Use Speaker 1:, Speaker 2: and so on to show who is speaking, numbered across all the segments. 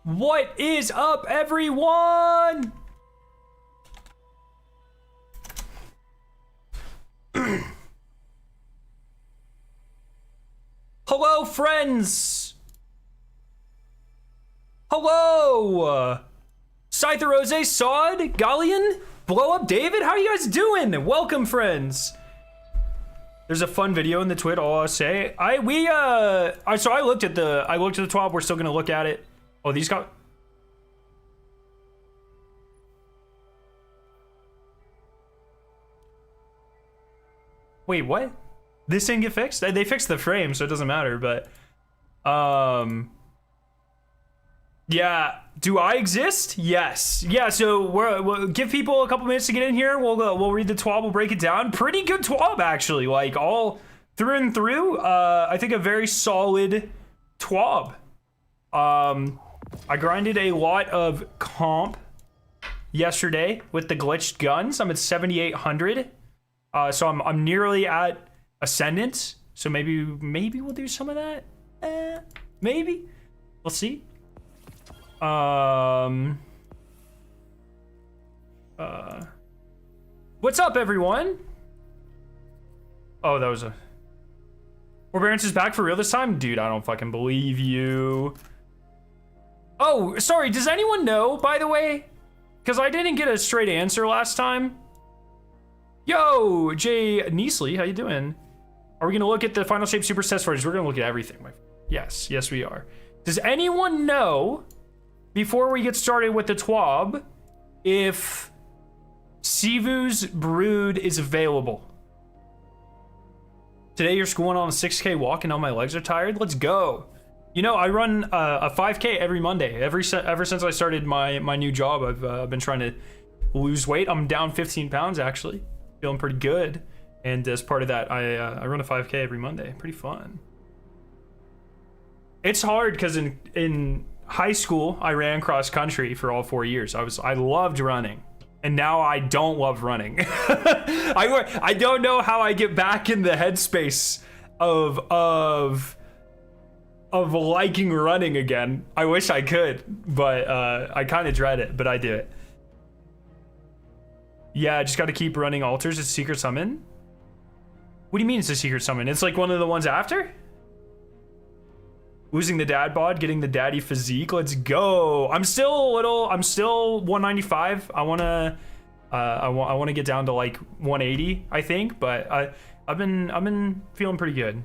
Speaker 1: What is up, everyone? Hello, friends. Hello. Scyther Rose, Sod, Galleon, Blow Up David. How are you guys doing? Welcome, friends. There's a fun video in the twit. All I'll say, so I looked at the TWAB. We're still gonna look at it. Oh, these got. Wait, what? This didn't get fixed? They fixed the frame, so it doesn't matter. But, yeah. Do I exist? Yes. Yeah. So we'll give people a couple minutes to get in here. We'll read the TWAB. We'll break it down. Pretty good TWAB, actually. Like all through and through. I think a very solid TWAB. I grinded a lot of comp yesterday with the glitched guns. I'm at 7,800. So I'm nearly at Ascendant. So maybe we'll do some of that. Maybe. We'll see. What's up, everyone? Oh, that was a... Forbearance is back for real this time? Dude, I don't fucking believe you. Oh, sorry, does anyone know, by the way? Because I didn't get a straight answer last time. Yo, Jay Neasley, how you doing? Are we gonna look at the final shape super test footage? We're gonna look at everything, my friend. Yes, we are. Does anyone know, before we get started with the TWAB, if Sivu's Brood is available? Today you're going on a 6K walk and now my legs are tired? Let's go. You know, I run a 5K every Monday. Ever since I started my new job, I've been trying to lose weight. I'm down 15 pounds, actually. Feeling pretty good. And as part of that, I run a 5K every Monday. Pretty fun. It's hard because in high school, I ran cross country for all 4 years. I loved running. And now I don't love running. I don't know how I get back in the headspace of liking running again. I wish I could, but I kind of dread it, but I do it. Yeah, I just got to keep running altars. It's a secret summon. What do you mean it's a secret summon? It's like one of the ones after? Losing the dad bod, getting the daddy physique. Let's go. I'm still 195. I want to get down to like 180, I think, but I've been feeling pretty good.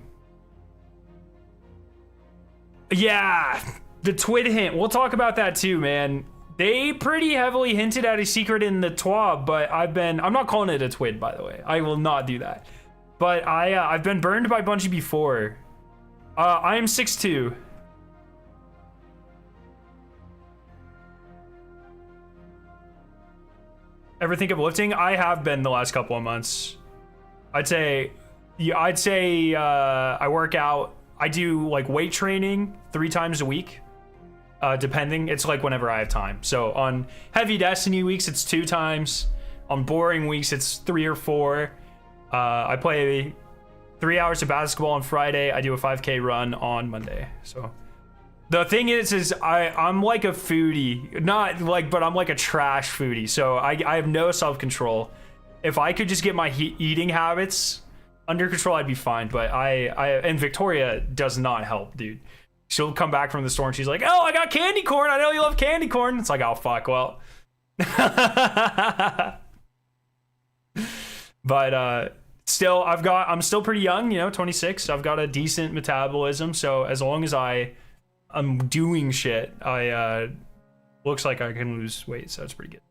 Speaker 1: Yeah, the twit hint. We'll talk about that too, man. They pretty heavily hinted at a secret in the TWAB, but I'm not calling it a twit, by the way. I will not do that. But I've been burned by Bungie before. I am 6'2". Ever think of lifting? I have been the last couple of months. I'd say I work out. I do like weight training 3 times a week, depending. It's like whenever I have time. So on heavy Destiny weeks, it's 2 times. On boring weeks, it's 3 or 4. I play 3 hours of basketball on Friday. I do a 5K run on Monday. So the thing is I'm like a foodie, not like, but I'm like a trash foodie. So I have no self-control. If I could just get my eating habits under control, I'd be fine. But and Victoria does not help, dude. She'll come back from the store and she's like, "Oh, I got candy corn. I know you love candy corn." It's like, "Oh fuck, well." But still, I'm still pretty young, 26. I've got a decent metabolism, so as long as I'm doing shit, looks like I can lose weight, so it's pretty good.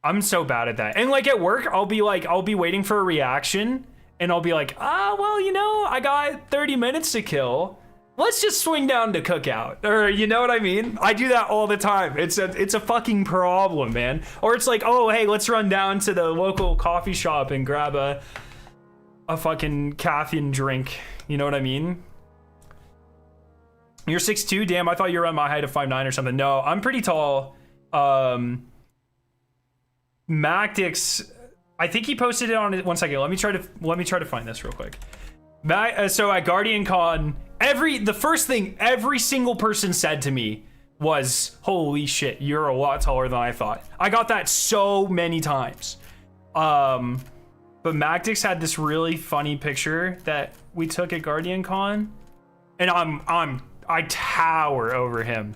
Speaker 1: I'm so bad at that. And like at work, I'll be waiting for a reaction and I'll be like, well, I got 30 minutes to kill. Let's just swing down to Cookout. Or you know what I mean? I do that all the time. It's a fucking problem, man. Or it's like, oh, hey, let's run down to the local coffee shop and grab a fucking caffeine drink. You know what I mean? You're 6'2"? Damn, I thought you were at my height of 5'9" or something. No, I'm pretty tall. Mactix, I think he posted it on it. 1 second. Let me try to find this real quick. So at Guardian Con, the first thing every single person said to me was, holy shit, you're a lot taller than I thought. I got that so many times. But Magdix had this really funny picture that we took at Guardian Con, and I tower over him,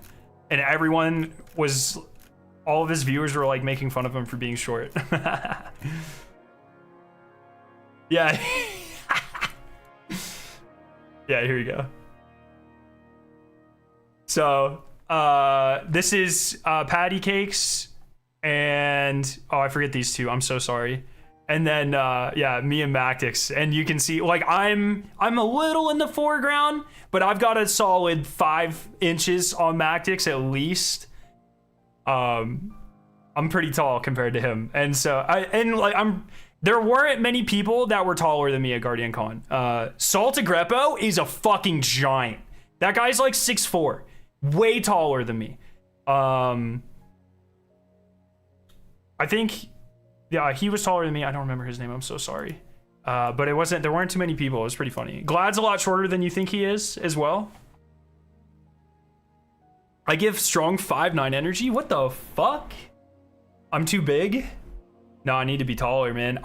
Speaker 1: and everyone was, all of his viewers were like making fun of him for being short. Yeah. Yeah, here you go. So this is patty cakes, and oh, I forget these two, I'm so sorry. And then yeah, me and Magdix, and you can see like I'm a little in the foreground, but I've got a solid 5 inches on Magdix at least. I'm pretty tall compared to him, and so there weren't many people that were taller than me at Guardian Con. Salt Agrepo is a fucking giant. That guy's like 6'4", way taller than me. I think, yeah, he was taller than me. I don't remember his name. I'm so sorry. But there weren't too many people. It was pretty funny. Glad's a lot shorter than you think he is as well. I give strong 5'9" energy. What the fuck? I'm too big? No, I need to be taller, man.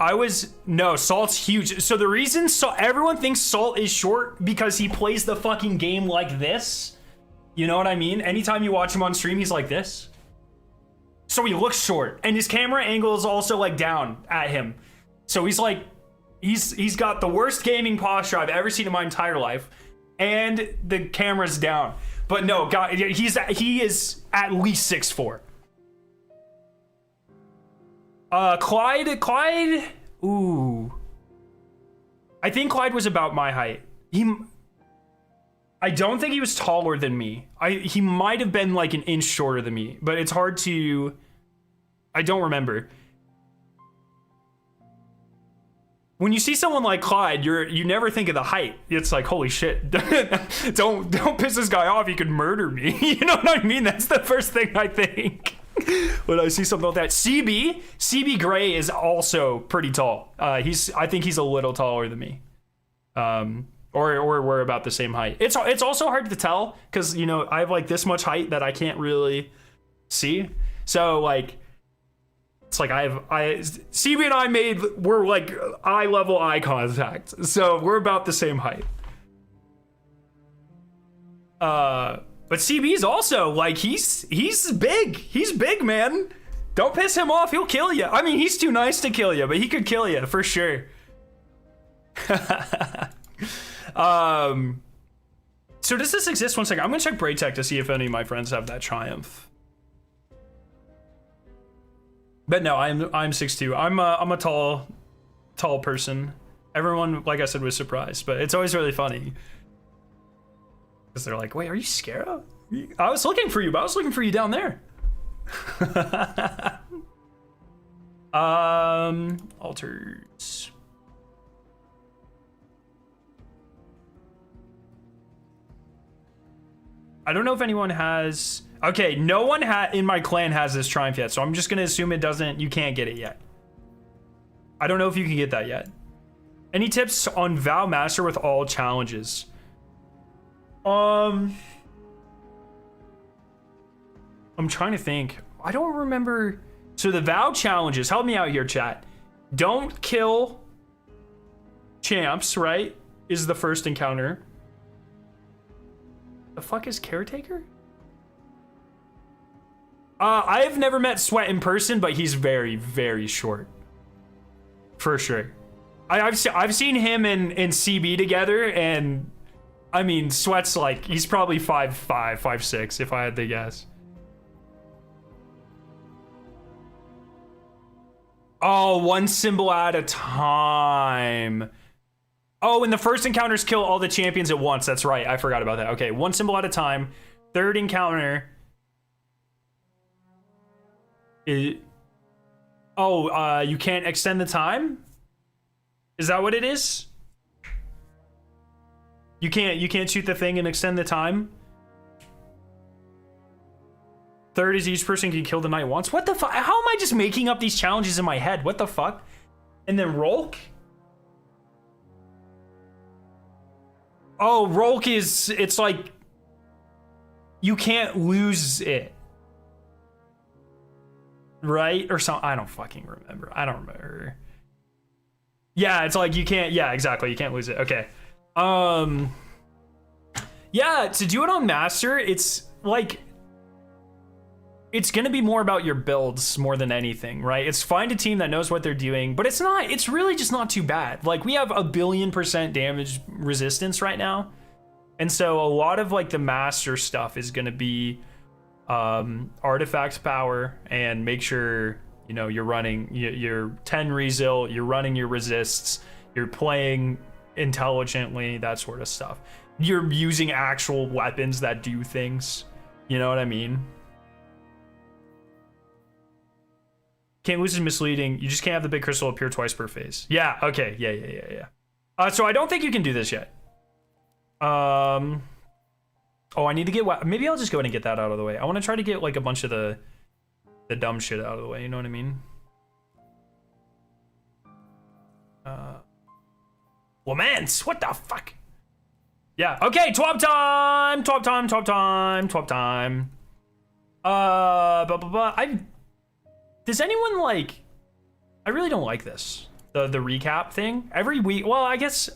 Speaker 1: No, Salt's huge. So the reason everyone thinks Salt is short because he plays the fucking game like this. You know what I mean? Anytime you watch him on stream, he's like this. So he looks short, and his camera angle is also like down at him. So he's like, he's got the worst gaming posture I've ever seen in my entire life, and the camera's down. But no, God, he is at least 6'4". Clyde, ooh. I think Clyde was about my height. I don't think he was taller than me. He might have been like an inch shorter than me, but it's hard to, I don't remember. When you see someone like Clyde, you never think of the height. It's like, holy shit, don't piss this guy off, he could murder me. You know what I mean? That's the first thing I think when I see something like that. CB Gray is also pretty tall. I think he's a little taller than me. Or we're about the same height. It's also hard to tell because, you know, I have like this much height that I can't really see. So like, it's like CB and I we're like eye contact. So we're about the same height. But CB's also like, he's big. He's big, man. Don't piss him off. He'll kill you. I mean, he's too nice to kill you, but he could kill you for sure. So does this exist? One second. I'm gonna check Braid Tech to see if any of my friends have that Triumph. But no, I'm 6'2". I'm a tall person. Everyone, like I said, was surprised, but it's always really funny. Because they're like, wait, are you Scarab? I was looking for you, but I was looking for you down there. Alters. I don't know if anyone has... Okay, no one in my clan has this Triumph yet, so I'm just gonna assume you can't get it yet. I don't know if you can get that yet. Any tips on Vow Master with all challenges? I'm trying to think. I don't remember. So the Vow challenges, help me out here, chat. Don't kill champs, right? Is the first encounter. The fuck is Caretaker? I have never met Sweat in person, but he's very, very short. For sure. I've seen him and CB together, and I mean, Sweat's like, he's probably 5'5", 5'6", if I had to guess. Oh, one symbol at a time. Oh, and the first encounters kill all the champions at once. That's right. I forgot about that. Okay, one symbol at a time. Third encounter. You can't extend the time? Is that what it is? You can't shoot the thing and extend the time? Third is each person can kill the knight once. What the fuck? How am I just making up these challenges in my head? What the fuck? And then Rolk? Oh, Rolk is, it's like you can't lose it. Right? Or something. I don't fucking remember. I don't remember. Yeah, it's like you can't, yeah, exactly. You can't lose it. Okay. Yeah, to do it on Master, it's like, it's gonna be more about your builds more than anything, right? It's find a team that knows what they're doing, but it's really just not too bad. Like, we have 1,000,000,000% damage resistance right now. And so a lot of like the Master stuff is gonna be artifact power, and make sure, you know, you're running your 10 resil, you're running your resists, you're playing intelligently, that sort of stuff. You're using actual weapons that do things. You know what I mean? Can't lose is misleading. You just can't have the big crystal appear twice per phase. Yeah, okay. Yeah. So I don't think you can do this yet. Oh, I need to get... Maybe I'll just go ahead and get that out of the way. I want to try to get, like, a bunch of the dumb shit out of the way. You know what I mean? Laments! What the fuck? Yeah, okay, TWAB time! TWAB time. Does anyone, like... I really don't like this. The recap thing. Every week... Well, I guess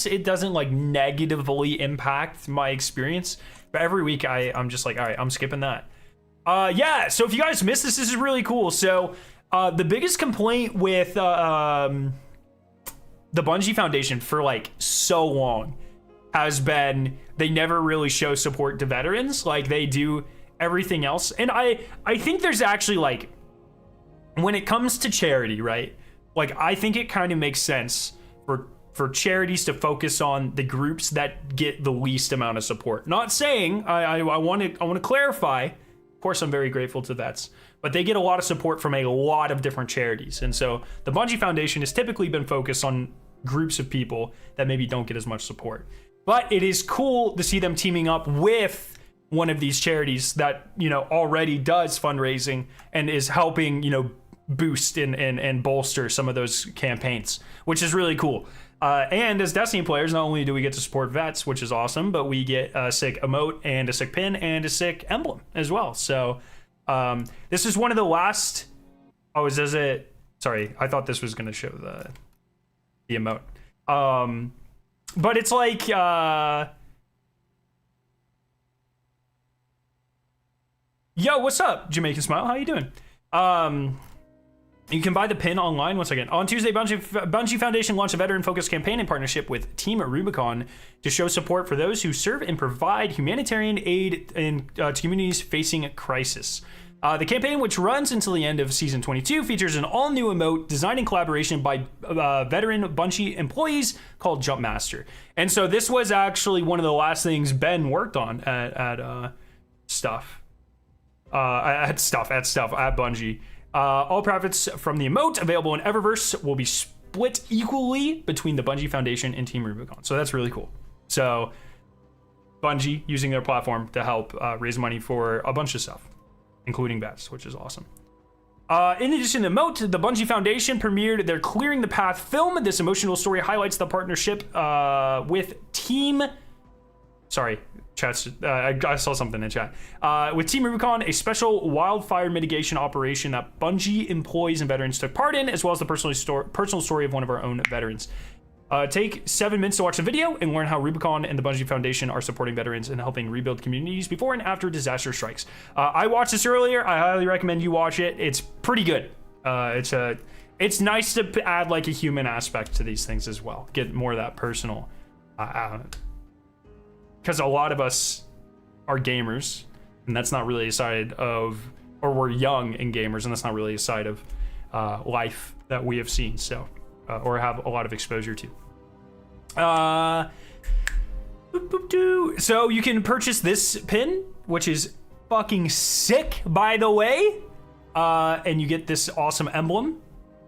Speaker 1: it doesn't, like, negatively impact my experience. But every week I'm just like, all right, I'm skipping that. Yeah, so if you guys missed this is really cool. So the biggest complaint with the Bungie Foundation for like so long has been they never really show support to veterans like they do everything else. And I think there's actually, like, when it comes to charity, right? Like, I think it kind of makes sense for charities to focus on the groups that get the least amount of support. Not saying, I want to clarify, of course I'm very grateful to vets, but they get a lot of support from a lot of different charities. And so the Bungie Foundation has typically been focused on groups of people that maybe don't get as much support. But it is cool to see them teaming up with one of these charities that, you know, already does fundraising and is helping, you know, boost and bolster some of those campaigns, which is really cool. And as Destiny players, not only do we get to support vets, which is awesome, but we get a sick emote and a sick pin and a sick emblem as well. So this is one of the last... Oh, does it... Sorry, I thought this was going to show the emote. But it's like... Yo, what's up, Jamaican Smile? How you doing? You can buy the pin online. Once again, on Tuesday, Bungie Foundation launched a veteran-focused campaign in partnership with Team Rubicon to show support for those who serve and provide humanitarian aid to communities facing crisis. The campaign, which runs until the end of Season 22, features an all-new emote designed in collaboration by veteran Bungie employees called Jump Master. And so this was actually one of the last things Ben worked on at Bungie. All profits from the emote available in Eververse will be split equally between the Bungie Foundation and Team Rubicon. So that's really cool. So Bungie using their platform to help raise money for a bunch of stuff, including vets, which is awesome. In addition to emote, the Bungie Foundation premiered their Clearing the Path film. This emotional story highlights the partnership with Team... Sorry, chat. I saw something in chat. With Team Rubicon, a special wildfire mitigation operation that Bungie employees and veterans took part in, as well as the personal story of one of our own veterans. Take 7 minutes to watch the video and learn how Rubicon and the Bungie Foundation are supporting veterans and helping rebuild communities before and after disaster strikes. I watched this earlier. I highly recommend you watch it. It's pretty good. It's nice to add like a human aspect to these things as well. Get more of that personal. Because a lot of us are gamers, and that's not really a side of, or we're young in gamers, and that's not really a side of life that we have seen, so, or have a lot of exposure to. So you can purchase this pin, which is fucking sick, by the way, and you get this awesome emblem.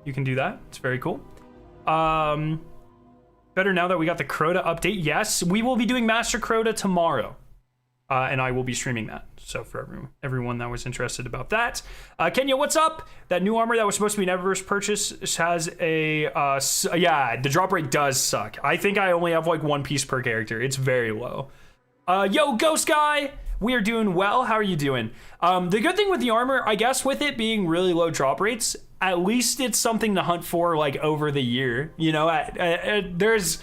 Speaker 1: You can do that. It's very cool. Better now that we got the Crota update. Yes, we will be doing Master Crota tomorrow, and I will be streaming that. So for everyone that was interested about that. Kenya, what's up? That new armor that was supposed to be an Eververse purchase has a... yeah, the drop rate does suck. I think I only have like 1 piece per character. It's very low. Yo, Ghost Guy! We are doing well. How are you doing? The good thing with the armor, I guess with it being really low drop rates, at least it's something to hunt for like over the year. You know, there's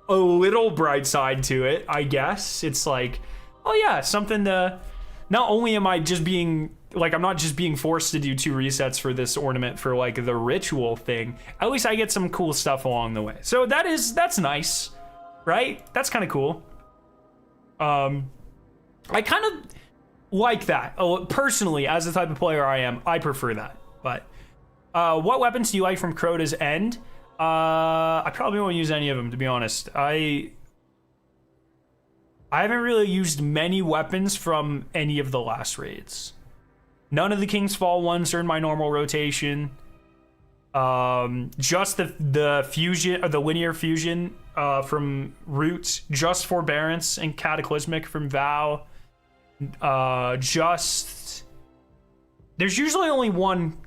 Speaker 1: a little bright side to it, I guess. It's like, oh yeah, something to, not only am I just being, like, I'm not just being forced to do 2 resets for this ornament for like the ritual thing, at least I get some cool stuff along the way. So that's nice, right? That's kind of cool. I kind of like that. Personally, as the type of player I am, I prefer that. But what weapons do you like from Crota's End? I probably won't use any of them, to be honest. I haven't really used many weapons from any of the last raids. None of the King's Fall ones are in my normal rotation. Just the fusion, or the linear fusion from Roots, just Forbearance and Cataclysmic from Vow. There's usually only one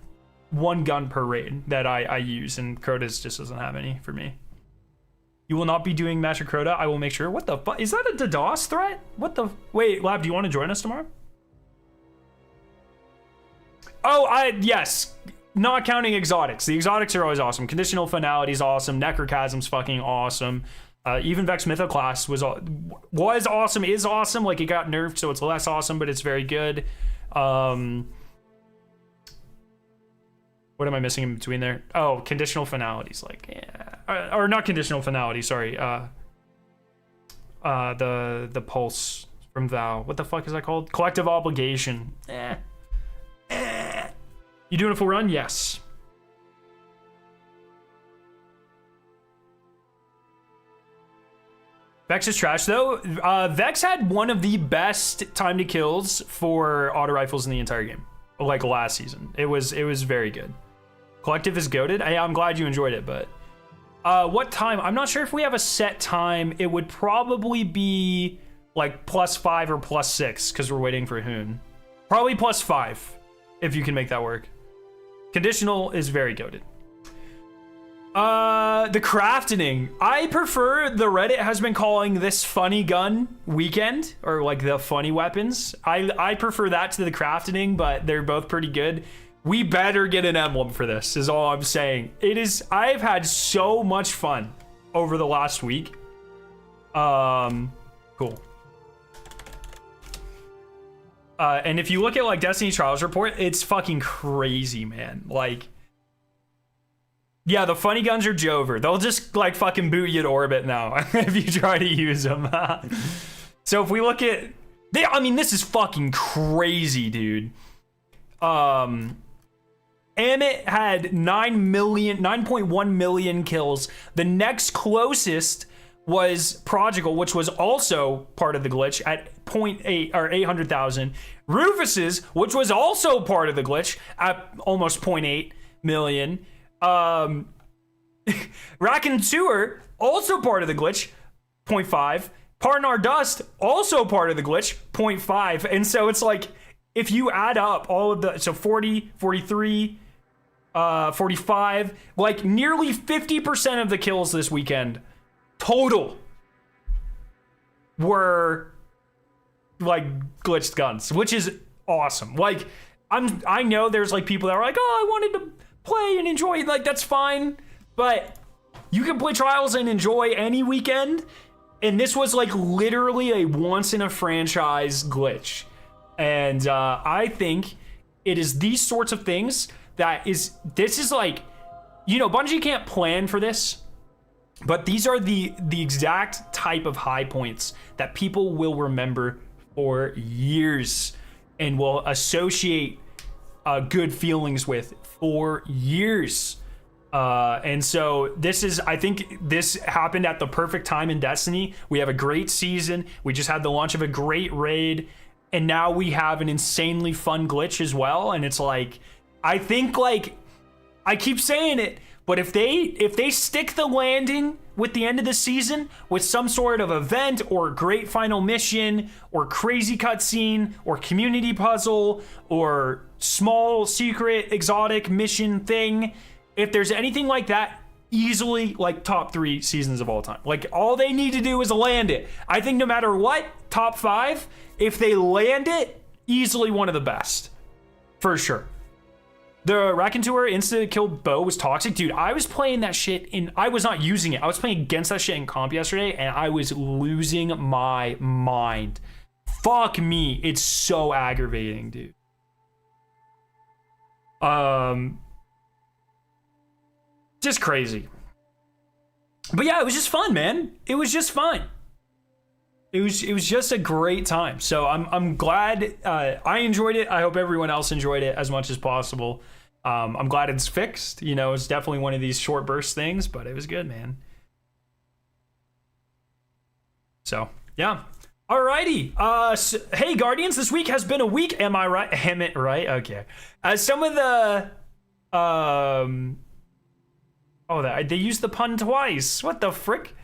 Speaker 1: gun per raid that I use, and Crota's just doesn't have any for me. You will not be doing Master Crota. I will make sure. What the fuck? Is that a DDoS threat? What the? Wait, Lab, do you want to join us tomorrow? Oh, yes. Not counting exotics. The exotics are always awesome. Conditional Finality is awesome. Necrochasm's fucking awesome. Even Vex Mythoclast was awesome, is awesome. Like, it got nerfed, so it's less awesome, but it's very good. What am I missing in between there? Oh, Conditional Finalities, like, yeah. Or not Conditional Finality, sorry. The Pulse from Vow. What the fuck is that called? Collective Obligation. You doing a full run? Yes. Vex is trash though. Vex had one of the best time to kills for auto rifles in the entire game, like last season. It was very good. Collective is goated. I'm glad you enjoyed it, but what time? I'm not sure if we have a set time. It would probably be like +5 or +6 because we're waiting for Hoon. Probably +5 if you can make that work. Conditional is very goated. The crafting. I prefer, the Reddit has been calling this funny gun weekend, or like the funny weapons. I prefer that to the crafting, but they're both pretty good. We better get an emblem for this, is all I'm saying. I've had so much fun over the last week. Cool. And if you look at like Destiny Trials Report, it's fucking crazy, man. Like, yeah, the funny guns are Jover. They'll just like fucking boot you to orbit now if you try to use them. So if we look at, I mean, this is fucking crazy, dude. Amit had 9.1 million kills. The next closest was Prodigal, which was also part of the glitch at 0.8 or 800,000. Rufus's, which was also part of the glitch at almost 0.8 million. Raconteur, also part of the glitch, 0.5. Parnar Dust, also part of the glitch, 0.5. And so it's like, if you add up all of the, so 40, 43, 45, like nearly 50% of the kills this weekend total were like glitched guns, which is awesome. Like, I know there's like people that are like, oh, I wanted to play and enjoy, like, that's fine, but you can play Trials and enjoy any weekend, and this was like literally a once in a franchise glitch. And I think it is these sorts of things this is like, you know, Bungie can't plan for this, but these are the exact type of high points that people will remember for years and will associate good feelings with for years. And so I think this happened at the perfect time in Destiny. We have a great season. We just had the launch of a great raid, and now we have an insanely fun glitch as well. And it's like, I think, like, I keep saying it, but if they stick the landing with the end of the season with some sort of event or great final mission or crazy cutscene or community puzzle or small secret exotic mission thing, if there's anything like that, easily like top 3 seasons of all time. Like all they need to do is land it. I think no matter what, top 5, if they land it, easily one of the best. For sure. The Raconteur instant kill bow was toxic. Dude, I was playing that shit I was not using it. I was playing against that shit in comp yesterday and I was losing my mind. Fuck me. It's so aggravating, dude. Just crazy. But yeah, it was just fun, man. It was just fun. It was just a great time. So I'm glad I enjoyed it. I hope everyone else enjoyed it as much as possible. I'm glad it's fixed. You know, it's definitely one of these short burst things, but it was good, man. So yeah. Alrighty. So, hey Guardians, this week has been a week. Am I right? Am it right? Okay. Some of the they used the pun twice. What the frick?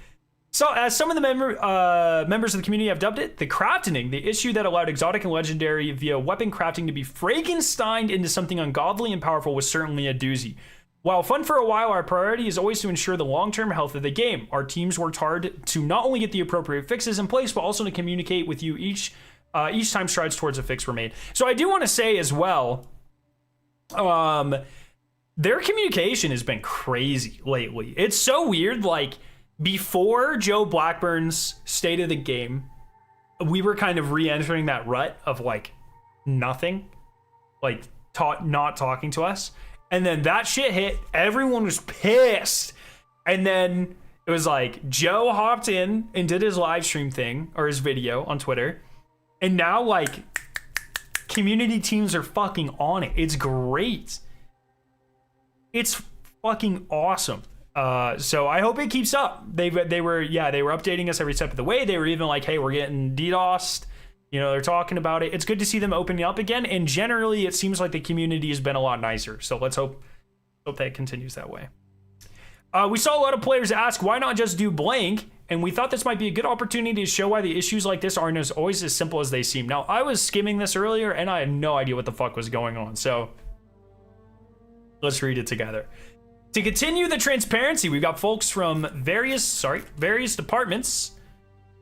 Speaker 1: So, as some of the members of the community have dubbed it, the crafting, the issue that allowed exotic and legendary via weapon crafting to be Frankensteined into something ungodly and powerful was certainly a doozy. While fun for a while, our priority is always to ensure the long-term health of the game. Our teams worked hard to not only get the appropriate fixes in place, but also to communicate with you each time strides towards a fix were made. So I do want to say as well, their communication has been crazy lately. It's so weird, like, before Joe Blackburn's State of the Game, we were kind of re-entering that rut of like nothing, like not talking to us. And then that shit hit, everyone was pissed. And then it was like Joe hopped in and did his live stream thing or his video on Twitter. And now like community teams are fucking on it. It's great. It's fucking awesome. So I hope it keeps up. They were updating us every step of the way. They were even like, hey, we're getting DDoSed. You know, they're talking about it. It's good to see them opening up again. And generally, it seems like the community has been a lot nicer. So let's hope that continues that way. We saw a lot of players ask, why not just do blank? And we thought this might be a good opportunity to show why the issues like this aren't always as simple as they seem. Now, I was skimming this earlier, and I had no idea what the fuck was going on. So let's read it together. To continue the transparency, we've got folks from various departments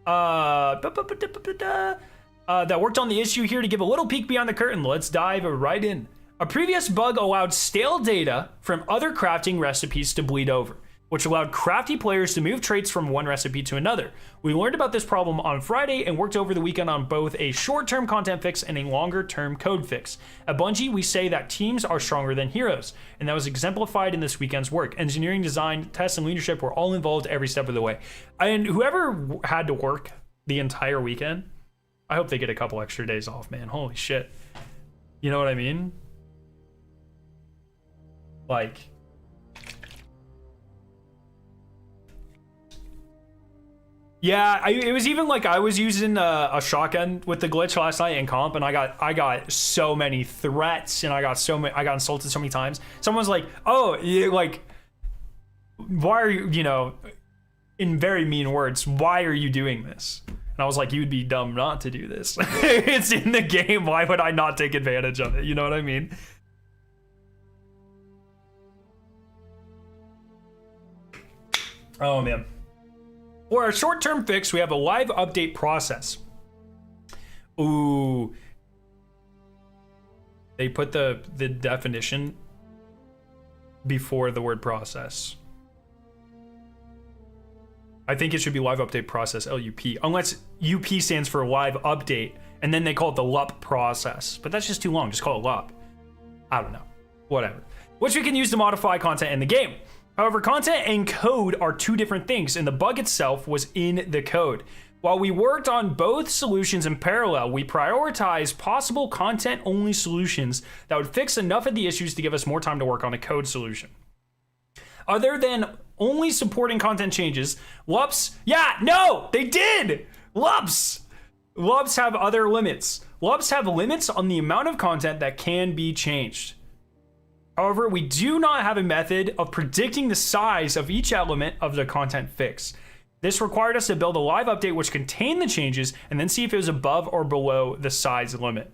Speaker 1: that worked on the issue here to give a little peek behind the curtain. Let's dive right in. A previous bug allowed stale data from other crafting recipes to bleed over, which allowed crafty players to move traits from one recipe to another. We learned about this problem on Friday and worked over the weekend on both a short-term content fix and a longer-term code fix. At Bungie, we say that teams are stronger than heroes, and that was exemplified in this weekend's work. Engineering, design, tests, and leadership were all involved every step of the way. And whoever had to work the entire weekend, I hope they get a couple extra days off, man. Holy shit. You know what I mean? Like... Yeah, it was even like I was using a shotgun with the glitch last night in comp, and I got so many threats, and I got insulted so many times. Someone's like, "Oh, like, why are you know, in very mean words, why are you doing this?" And I was like, "You'd be dumb not to do this. It's in the game. Why would I not take advantage of it?" You know what I mean? Oh man. For our short-term fix, we have a live update process. Ooh. They put the definition before the word process. I think it should be live update process, LUP. Unless UP stands for live update, and then they call it the LUP process. But that's just too long. Just call it LUP. I don't know. Whatever. Which we can use to modify content in the game. However, content and code are two different things, and the bug itself was in the code. While we worked on both solutions in parallel, we prioritized possible content-only solutions that would fix enough of the issues to give us more time to work on a code solution. Other than only supporting content changes, LUPs, they did! LUPs have other limits. LUPs have limits on the amount of content that can be changed. However, we do not have a method of predicting the size of each element of the content fix. This required us to build a live update which contained the changes and then see if it was above or below the size limit.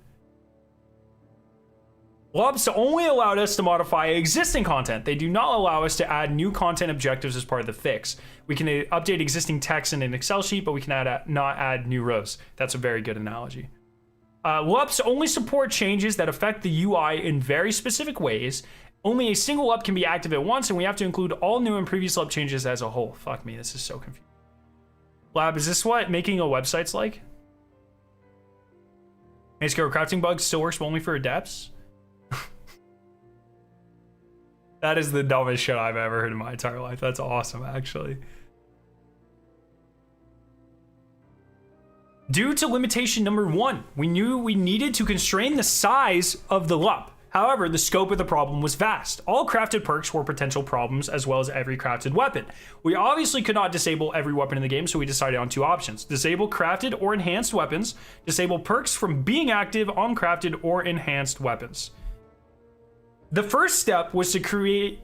Speaker 1: LUPs only allowed us to modify existing content. They do not allow us to add new content objectives as part of the fix. We can update existing text in an Excel sheet, but we can not add new rows. That's a very good analogy. LUPs only support changes that affect the UI in very specific ways. Only a single LUP can be active at once, and we have to include all new and previous LUP changes as a whole. Fuck me, this is so confusing. Lab, is this what making a website's like? Maze-Go crafting bugs still works only for adepts? That is the dumbest shit I've ever heard in my entire life. That's awesome, actually. Due to limitation number 1, we knew we needed to constrain the size of the LUP. However, the scope of the problem was vast. All crafted perks were potential problems, as well as every crafted weapon. We obviously could not disable every weapon in the game, so we decided on 2 options. Disable crafted or enhanced weapons. Disable perks from being active on crafted or enhanced weapons. The first step was to create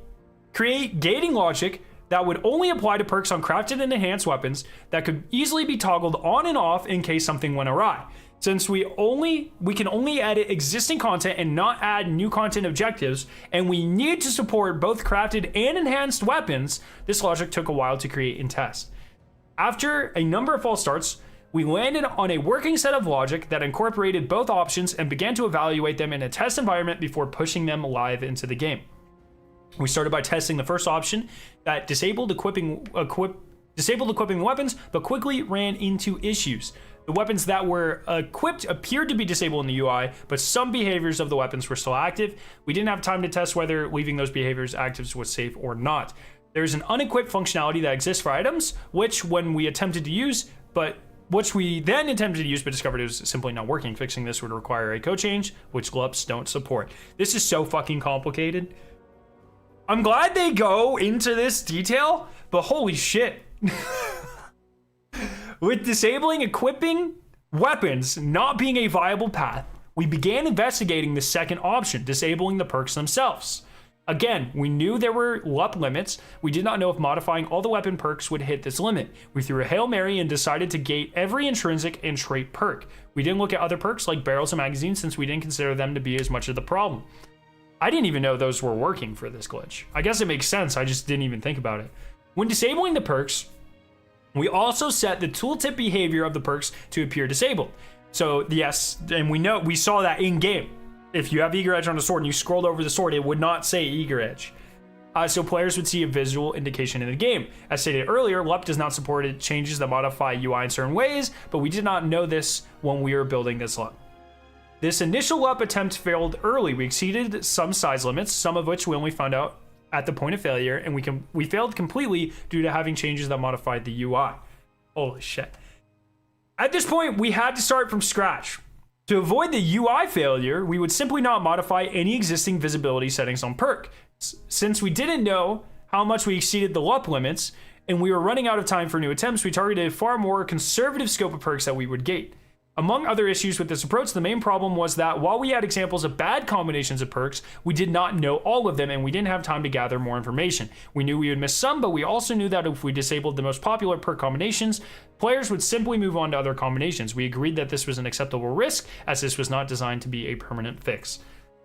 Speaker 1: gating logic that would only apply to perks on crafted and enhanced weapons that could easily be toggled on and off in case something went awry. Since we can only edit existing content and not add new content objectives, and we need to support both crafted and enhanced weapons, this logic took a while to create and test. After a number of false starts, we landed on a working set of logic that incorporated both options and began to evaluate them in a test environment before pushing them live into the game. We started by testing the first option that disabled equipping weapons, but quickly ran into issues. The weapons that were equipped appeared to be disabled in the UI, but some behaviors of the weapons were still active. We didn't have time to test whether leaving those behaviors active was safe or not. There's an unequipped functionality that exists for items, which we then attempted to use, but discovered it was simply not working. Fixing this would require a code change, which LUPs don't support. This is so fucking complicated. I'm glad they go into this detail, but holy shit. With disabling equipping weapons not being a viable path, we began investigating the second option, disabling the perks themselves. Again, we knew there were LUP limits. We did not know if modifying all the weapon perks would hit this limit. We threw a Hail Mary and decided to gate every intrinsic and trait perk. We didn't look at other perks like barrels and magazines since we didn't consider them to be as much of the problem. I didn't even know those were working for this glitch. I guess it makes sense, I just didn't even think about it. When disabling the perks, we also set the tooltip behavior of the perks to appear disabled. So yes, and we saw that in game. If you have eager edge on a sword and you scrolled over the sword, it would not say eager edge. So players would see a visual indication in the game. As stated earlier, LUP does not support changes that modify UI in certain ways, but we did not know this when we were building this LUP. This initial LUP attempt failed early. We exceeded some size limits, some of which we only found out at the point of failure, and we failed completely due to having changes that modified the UI. Holy shit. At this point, we had to start from scratch. To avoid the UI failure, we would simply not modify any existing visibility settings on perk. Since we didn't know how much we exceeded the LUP limits, and we were running out of time for new attempts, we targeted a far more conservative scope of perks that we would gate. Among other issues with this approach, the main problem was that while we had examples of bad combinations of perks, we did not know all of them and we didn't have time to gather more information. We knew we would miss some, but we also knew that if we disabled the most popular perk combinations, players would simply move on to other combinations. We agreed that this was an acceptable risk, as this was not designed to be a permanent fix.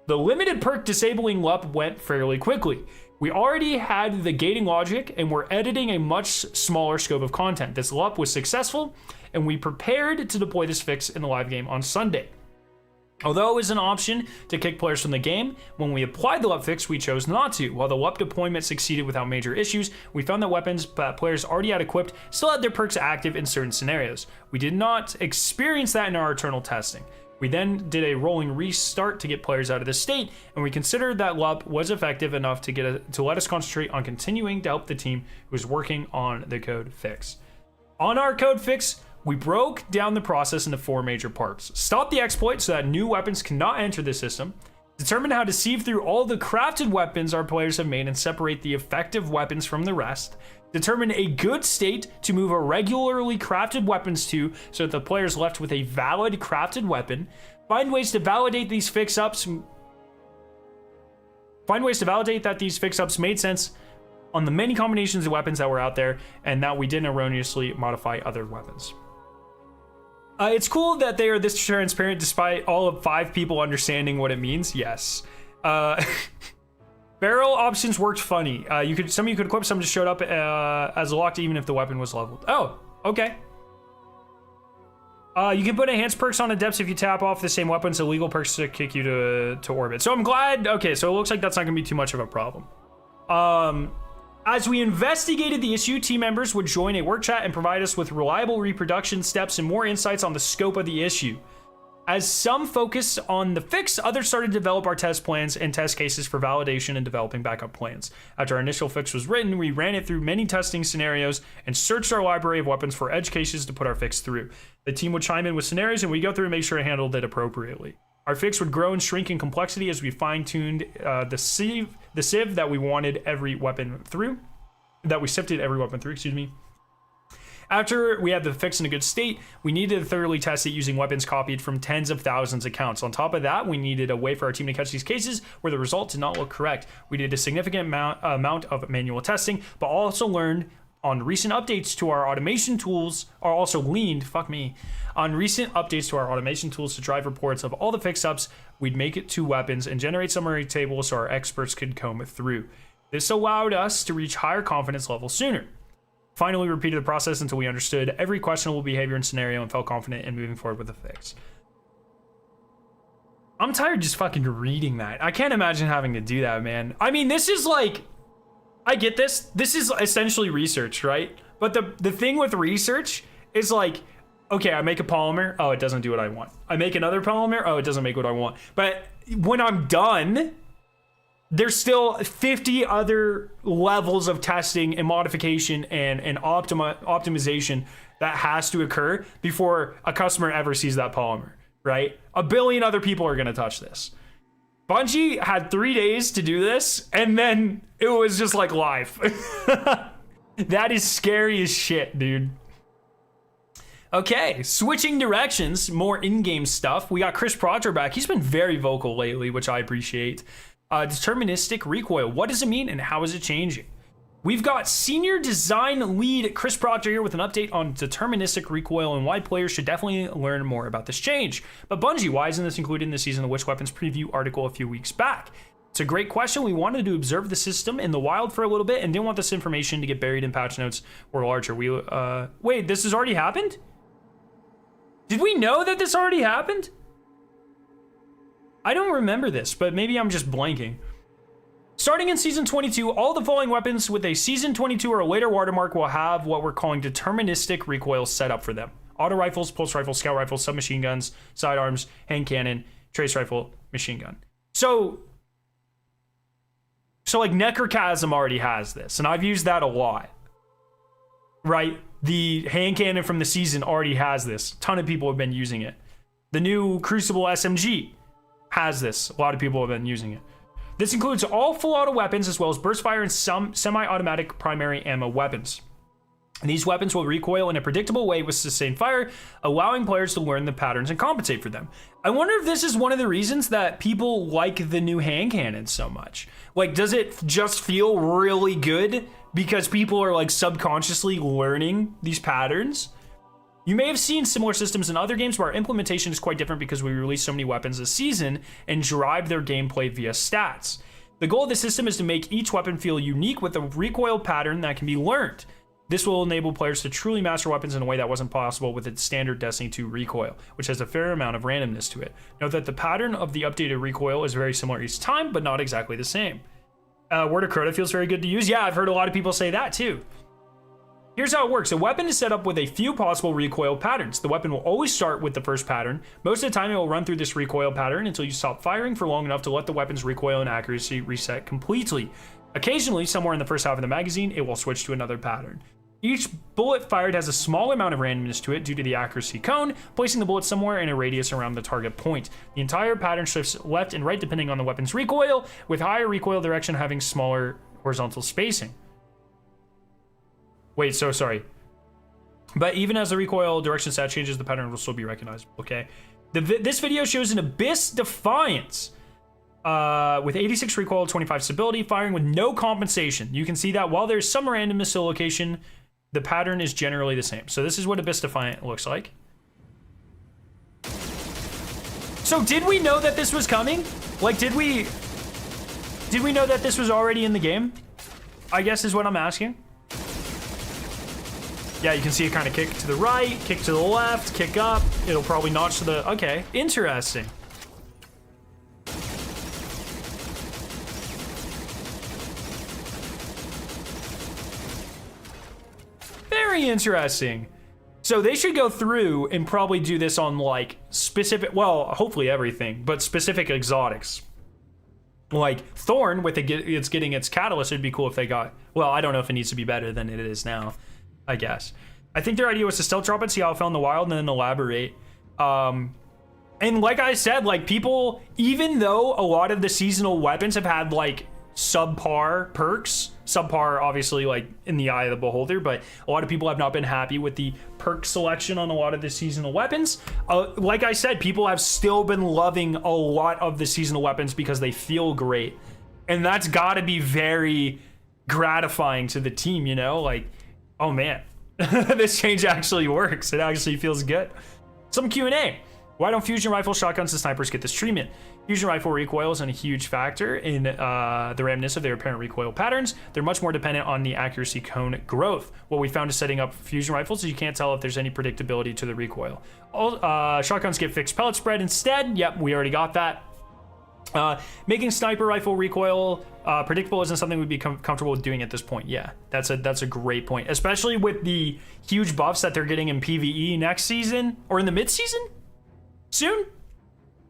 Speaker 1: The limited perk disabling LUP went fairly quickly. We already had the gating logic and were editing a much smaller scope of content. This LUP was successful, and we prepared to deploy this fix in the live game on Sunday. Although it was an option to kick players from the game, when we applied the LUP fix, we chose not to. While the LUP deployment succeeded without major issues, we found that weapons that players already had equipped still had their perks active in certain scenarios. We did not experience that in our internal testing. We then did a rolling restart to get players out of this state, and we considered that LUP was effective enough to let us concentrate on continuing to help the team who was working on the code fix. On our code fix, we broke down the process into 4 major parts. Stop the exploit so that new weapons cannot enter the system. Determine how to sieve through all the crafted weapons our players have made and separate the effective weapons from the rest. Determine a good state to move irregularly crafted weapons to so that the player is left with a valid crafted weapon. Find ways to validate these fix-ups. Find ways to validate that these fix-ups made sense on the many combinations of weapons that were out there and that we didn't erroneously modify other weapons. It's cool that they are this transparent despite all of 5 people understanding what it means. Yes. Barrel options worked funny. Some of you could equip, some just showed up as locked even if the weapon was leveled. Oh, okay. You can put enhanced perks on adepts if you tap off the same weapon, so legal perks to kick you to orbit. So I'm glad. Okay, so it looks like that's not gonna be too much of a problem. As we investigated the issue, team members would join a work chat and provide us with reliable reproduction steps and more insights on the scope of the issue. As some focused on the fix, others started to develop our test plans and test cases for validation and developing backup plans. After our initial fix was written, we ran it through many testing scenarios and searched our library of weapons for edge cases to put our fix through. The team would chime in with scenarios and we go through and make sure it handled it appropriately. Our fix would grow and shrink in complexity as we fine-tuned the sieve that we wanted every weapon through, that we sifted every weapon through, excuse me. After we had the fix in a good state, we needed to thoroughly test it using weapons copied from tens of thousands of accounts. On top of that, we needed a way for our team to catch these cases where the result did not look correct. We did a significant amount of manual testing, but also learned on recent updates to our automation tools, or also leaned, on recent updates to our automation tools to drive reports of all the fix-ups. We'd make it to weapons and generate summary tables so our experts could comb it through. This allowed us to reach higher confidence levels sooner. Finally, we repeated the process until we understood every questionable behavior and scenario and felt confident in moving forward with the fix. I'm tired just fucking reading that. I can't imagine having to do that, man. I mean, this is like, I get this. This is essentially research, right? But the thing with research is like, okay, I make a polymer. Oh, it doesn't do what I want. I make another polymer. Oh, it doesn't make what I want. But when I'm done, there's still 50 other levels of testing and modification and optimization that has to occur before a customer ever sees that polymer, right? A billion other people are gonna touch this. Bungie had 3 days to do this, and then it was just like live. That is scary as shit, dude. Okay, switching directions, more in-game stuff. We got Chris Proctor back. He's been very vocal lately, which I appreciate. Deterministic recoil. What does it mean and how is it changing? We've got senior design lead Chris Proctor here with an update on deterministic recoil and why players should definitely learn more about this change. But Bungie, why isn't this included in the Season of Witch Weapons preview article a few weeks back? It's a great question. We wanted to observe the system in the wild for a little bit and didn't want this information to get buried in patch notes or larger. Wait, this has already happened? Did we know that this already happened? I don't remember this, but maybe I'm just blanking. Starting in Season 22, all the following weapons with a Season 22 or a later watermark will have what we're calling deterministic recoil set up for them. Auto rifles, pulse rifles, scout rifles, submachine guns, sidearms, hand cannon, trace rifle, machine gun. So like Necrochasm already has this, and I've used that a lot, right? The hand cannon from the season already has this. A ton of people have been using it. The new Crucible SMG has this. A lot of people have been using it. This includes all full auto weapons as well as burst fire and some semi-automatic primary ammo weapons. And these weapons will recoil in a predictable way with sustained fire, allowing players to learn the patterns and compensate for them. I wonder if this is one of the reasons that people like the new hand cannon so much. Like, does it just feel really good because people are like subconsciously learning these patterns? You may have seen similar systems in other games where our implementation is quite different because we release so many weapons this season and drive their gameplay via stats. The goal of the system is to make each weapon feel unique with a recoil pattern that can be learned. This will enable players to truly master weapons in a way that wasn't possible with its standard Destiny 2 recoil, which has a fair amount of randomness to it. Note that the pattern of the updated recoil is very similar each time, but not exactly the same. Word of Crota feels very good to use. Yeah, I've heard a lot of people say that too. Here's how it works. A weapon is set up with a few possible recoil patterns. The weapon will always start with the first pattern. Most of the time, it will run through this recoil pattern until you stop firing for long enough to let the weapon's recoil and accuracy reset completely. Occasionally, somewhere in the first half of the magazine, it will switch to another pattern. Each bullet fired has a small amount of randomness to it due to the accuracy cone, placing the bullet somewhere in a radius around the target point. The entire pattern shifts left and right depending on the weapon's recoil, with higher recoil direction having smaller horizontal spacing. Wait, so sorry. But even as the recoil direction stat changes, the pattern will still be recognizable, okay? This video shows an Abyss Defiance with 86 recoil, 25 stability, firing with no compensation. You can see that while there's some randomness to location, the pattern is generally the same. So this is what Abyss Defiant looks like. So did we know that this was coming? Like, did we Did we know that this was already in the game? I guess is what I'm asking. Yeah, you can see it kind of kick to the right, kick to the left, kick up. It'll probably notch to the... Okay, interesting. Very interesting. So they should go through and probably do this on like specific, well, hopefully everything, but specific exotics. Like Thorn, with it's getting its catalyst, it'd be cool if they got, well, I don't know if it needs to be better than it is now, I guess. I think their idea was to stealth drop it, see how it felt in the wild, and then elaborate. And like I said, like people, even though a lot of the seasonal weapons have had like subpar perks, subpar obviously like in the eye of the beholder, but a lot of people have not been happy with the perk selection on a lot of the seasonal weapons. Like I said, people have still been loving a lot of the seasonal weapons because they feel great, and that's got to be very gratifying to the team, you know, like, oh man, this change actually works, it actually feels good. Some Q&A. Why don't fusion rifle, shotguns, and snipers get this treatment? Fusion rifle recoil is a huge factor in the randomness of their apparent recoil patterns. They're much more dependent on the accuracy cone growth. What we found is setting up fusion rifles is you can't tell if there's any predictability to the recoil. Shotguns get fixed pellet spread instead. Yep, we already got that. Making sniper rifle recoil predictable isn't something we'd be comfortable with doing at this point. Yeah, that's a great point, especially with the huge buffs that they're getting in PvE next season or in the mid-season. Soon,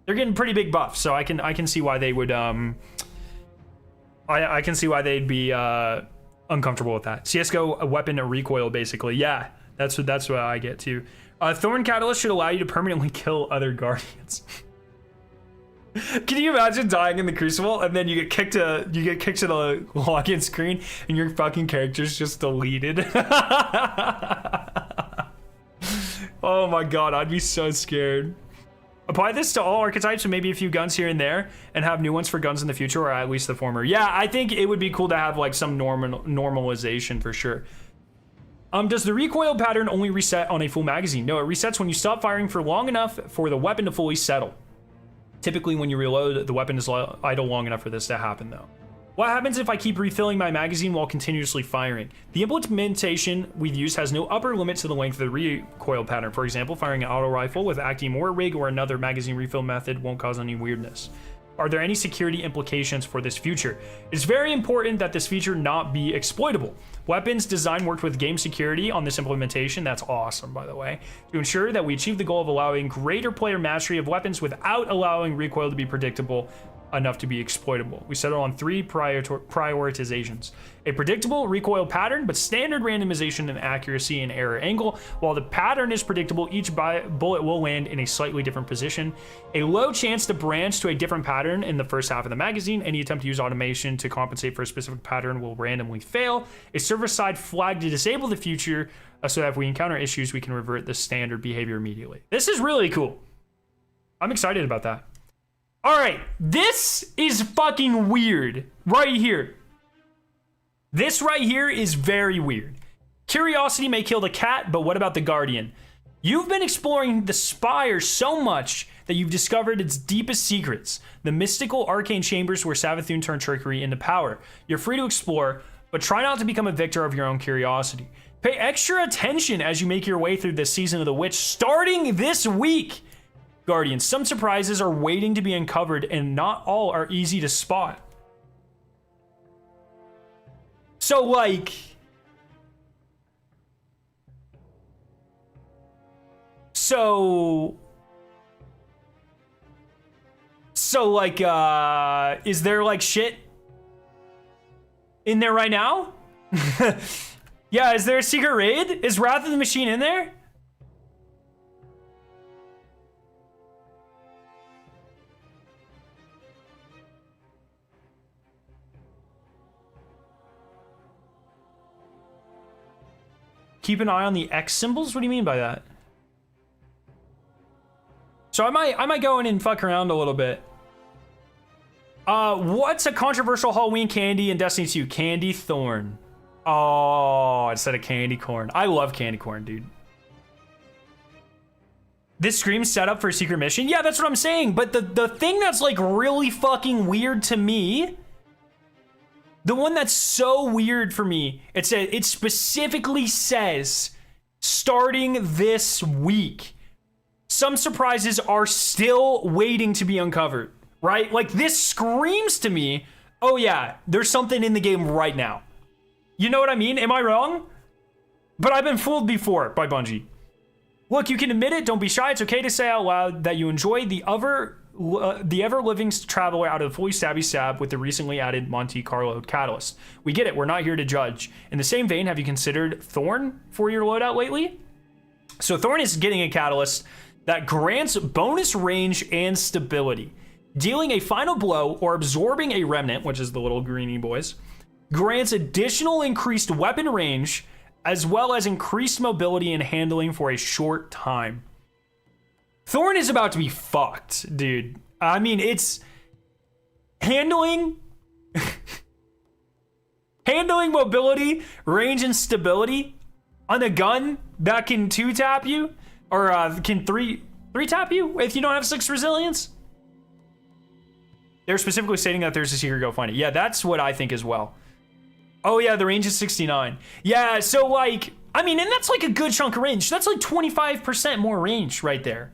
Speaker 1: they're getting pretty big buffs, so I can see why they would I can see why they'd be uncomfortable with that. CS:GO, a weapon, a recoil, basically. Yeah, that's what I get too. Thorn catalyst should allow you to permanently kill other guardians. Can you imagine dying in the Crucible and then you get kicked to the login screen and your fucking character's just deleted? Oh my god, I'd be so scared. Apply this to all archetypes and maybe a few guns here and there and have new ones for guns in the future, or at least the former. Yeah, I think it would be cool to have like some normalization for sure. Does the recoil pattern only reset on a full magazine? No, it resets when you stop firing for long enough for the weapon to fully settle. Typically when you reload, the weapon is idle long enough for this to happen though. What happens if I keep refilling my magazine while continuously firing? The implementation we've used has no upper limit to the length of the recoil pattern. For example, firing an auto rifle with acting more rig or another magazine refill method won't cause any weirdness. Are there any security implications for this feature? It's very important that this feature not be exploitable. Weapons design worked with game security on this implementation. That's awesome, by the way, to ensure that we achieve the goal of allowing greater player mastery of weapons without allowing recoil to be predictable enough to be exploitable. We settled on 3 prioritizations: a predictable recoil pattern, but standard randomization and accuracy and error angle. While the pattern is predictable, each bullet will land in a slightly different position. A low chance to branch to a different pattern in the first half of the magazine. Any attempt to use automation to compensate for a specific pattern will randomly fail. A server-side flag to disable the feature so that if we encounter issues, we can revert the standard behavior immediately. This is really cool. I'm excited about that. All right, this is fucking weird right here. This right here is very weird. Curiosity may kill the cat, but what about the Guardian? You've been exploring the Spire so much that you've discovered its deepest secrets, the mystical arcane chambers where Savathun turned trickery into power. You're free to explore, but try not to become a victor of your own curiosity. Pay extra attention as you make your way through this season of the Witch starting this week. Guardians, some surprises are waiting to be uncovered and not all are easy to spot. So like, is there like shit in there right now? Yeah, is there a secret raid? Is Wrath of the Machine in there? Keep an eye on the X symbols? What do you mean by that? So I might go in and fuck around a little bit. What's a controversial Halloween candy in Destiny 2? Candy Thorn. Oh, instead of candy corn. I love candy corn, dude. This screams set up for a secret mission? Yeah, that's what I'm saying. But the thing that's like really fucking weird to me The one that's so weird for me, it specifically says starting this week. Some surprises are still waiting to be uncovered, right? Like, this screams to me, oh yeah, there's something in the game right now. You know what I mean? Am I wrong? But I've been fooled before by Bungie. Look, you can admit it. Don't be shy. It's okay to say out loud that you enjoy the ever-living traveler out of the fully stabby stab with the recently added Monte Carlo catalyst. We get it. We're not here to judge. In the same vein, have you considered Thorn for your loadout lately? So Thorn is getting a catalyst that grants bonus range and stability. Dealing a final blow or absorbing a remnant, which is the little greeny boys, grants additional increased weapon range as well as increased mobility and handling for a short time. Thorn is about to be fucked, dude. I mean, it's handling, mobility, range, and stability on a gun that can 2-tap you, or can 3-tap you if you don't have 6 resilience. They're specifically stating that there's a secret, go find it. Yeah, that's what I think as well. Oh yeah, the range is 69. Yeah, so like, I mean, and that's like a good chunk of range. That's like 25% more range right there.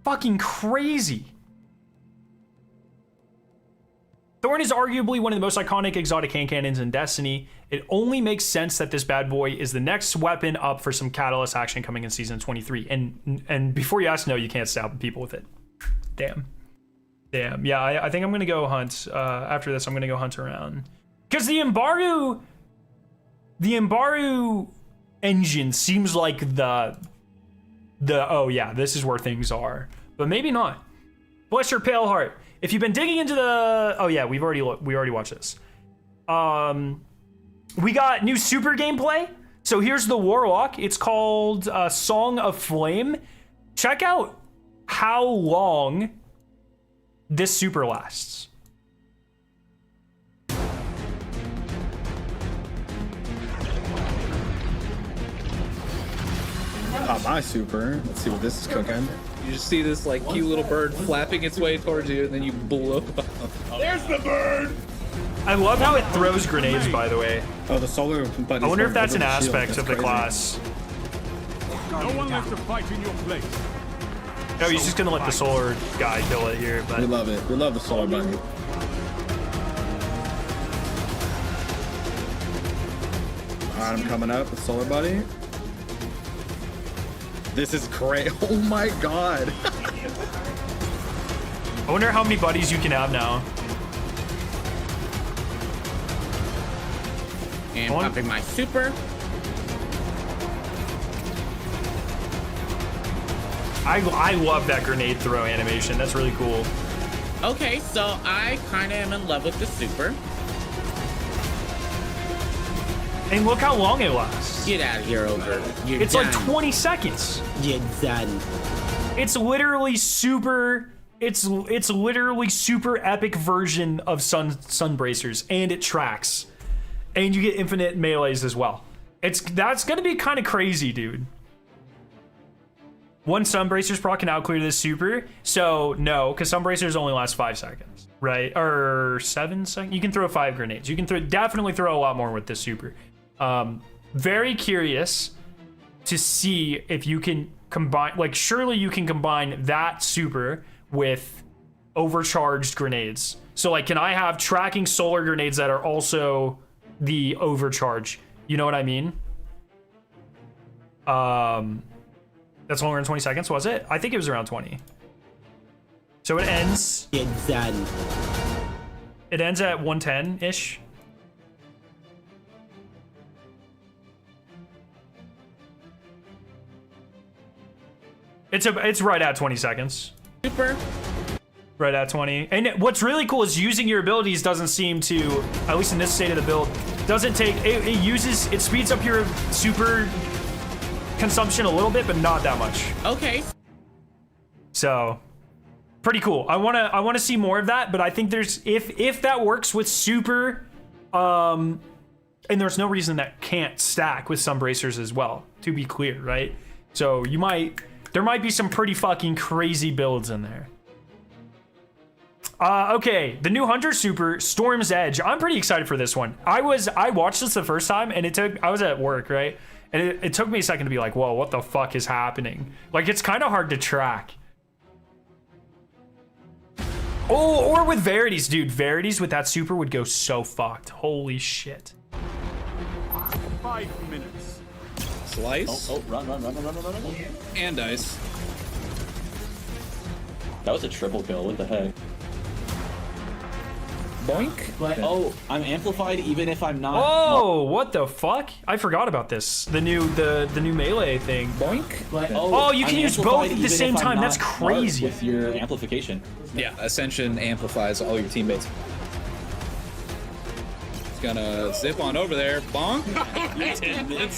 Speaker 1: Fucking crazy. Thorn is arguably one of the most iconic exotic hand cannons in Destiny. It only makes sense that this bad boy is the next weapon up for some catalyst action coming in season 23. And before you ask, no, you can't stab people with it. Damn. Yeah, I think I'm gonna go hunt. After this, I'm gonna go hunt around. Because the Embaru engine seems like the oh yeah, this is where things are, but maybe not. Bless your pale heart. If you've been digging into the, oh yeah, we already watched this. We got new super gameplay. So here's the Warlock. It's called Song of Flame. Check out how long this super lasts.
Speaker 2: My super. Let's see what this is cooking.
Speaker 3: You just see this like cute little bird flapping its way towards you, and then you blow up.
Speaker 2: There's the bird!
Speaker 1: I love how it throws grenades, by the way.
Speaker 2: Oh, the solar button.
Speaker 1: I wonder if that's an aspect of the class.
Speaker 4: No one left to fight in your place.
Speaker 1: No, he's just gonna let the solar guy kill it here, but
Speaker 2: We love it. We love the solar button. Alright, I'm coming up with solar buddy. This is great. Oh my god.
Speaker 1: I wonder how many buddies you can have now.
Speaker 3: And popping my super.
Speaker 1: I love that grenade throw animation. That's really cool.
Speaker 3: Okay, so I kind of am in love with the super.
Speaker 1: And look how long it lasts.
Speaker 3: Get out of here, Ogre. You're
Speaker 1: It's
Speaker 3: done.
Speaker 1: like 20 seconds.
Speaker 3: You're done.
Speaker 1: It's literally super. It's literally super epic version of Sunbracers, and it tracks, and you get infinite melees as well. That's gonna be kind of crazy, dude. One Sunbracers proc can outclear this super, so no, because Sunbracers only last 5 seconds, right? Or 7 seconds. You can throw 5 grenades. You can definitely throw a lot more with this super. Very curious to see if you can combine, like, surely you can combine that super with overcharged grenades. So like, can I have tracking solar grenades that are also the overcharge? You know what I mean? That's longer than 20 seconds, was it? I think it was around 20. So it ends.
Speaker 3: It's done.
Speaker 1: It ends at 110-ish. It's right at 20 seconds.
Speaker 3: Super.
Speaker 1: Right at 20. And what's really cool is using your abilities doesn't seem to, at least in this state of the build, doesn't take, it speeds up your super consumption a little bit, but not that much.
Speaker 3: Okay.
Speaker 1: So pretty cool. I want to see more of that, but I think there's, if that works with super, and there's no reason that can't stack with some bracers as well, to be clear, right? So there might be some pretty fucking crazy builds in there. Okay, the new Hunter Super, Storm's Edge. I'm pretty excited for this one. I watched this the first time, and I was at work, right? And it took me a second to be like, whoa, what the fuck is happening? Like, it's kind of hard to track. Oh, or with Verities, dude. Verities with that super would go so fucked. Holy shit.
Speaker 4: 5 minutes.
Speaker 3: Slice.
Speaker 5: Oh, run.
Speaker 3: And dice.
Speaker 5: That was a triple kill. What the heck?
Speaker 3: Boink.
Speaker 5: Oh, I'm amplified even if I'm not.
Speaker 1: Oh, what the fuck? I forgot about this. The new melee thing.
Speaker 3: Boink.
Speaker 1: Oh, you can
Speaker 5: I'm
Speaker 1: use both
Speaker 5: amplified
Speaker 1: at the
Speaker 5: even
Speaker 1: same
Speaker 5: if I'm
Speaker 1: time. That's
Speaker 5: not marked
Speaker 1: crazy.
Speaker 5: with your amplification.
Speaker 3: Yeah, Ascension amplifies all your teammates. It's gonna zip on over there. Bonk. It's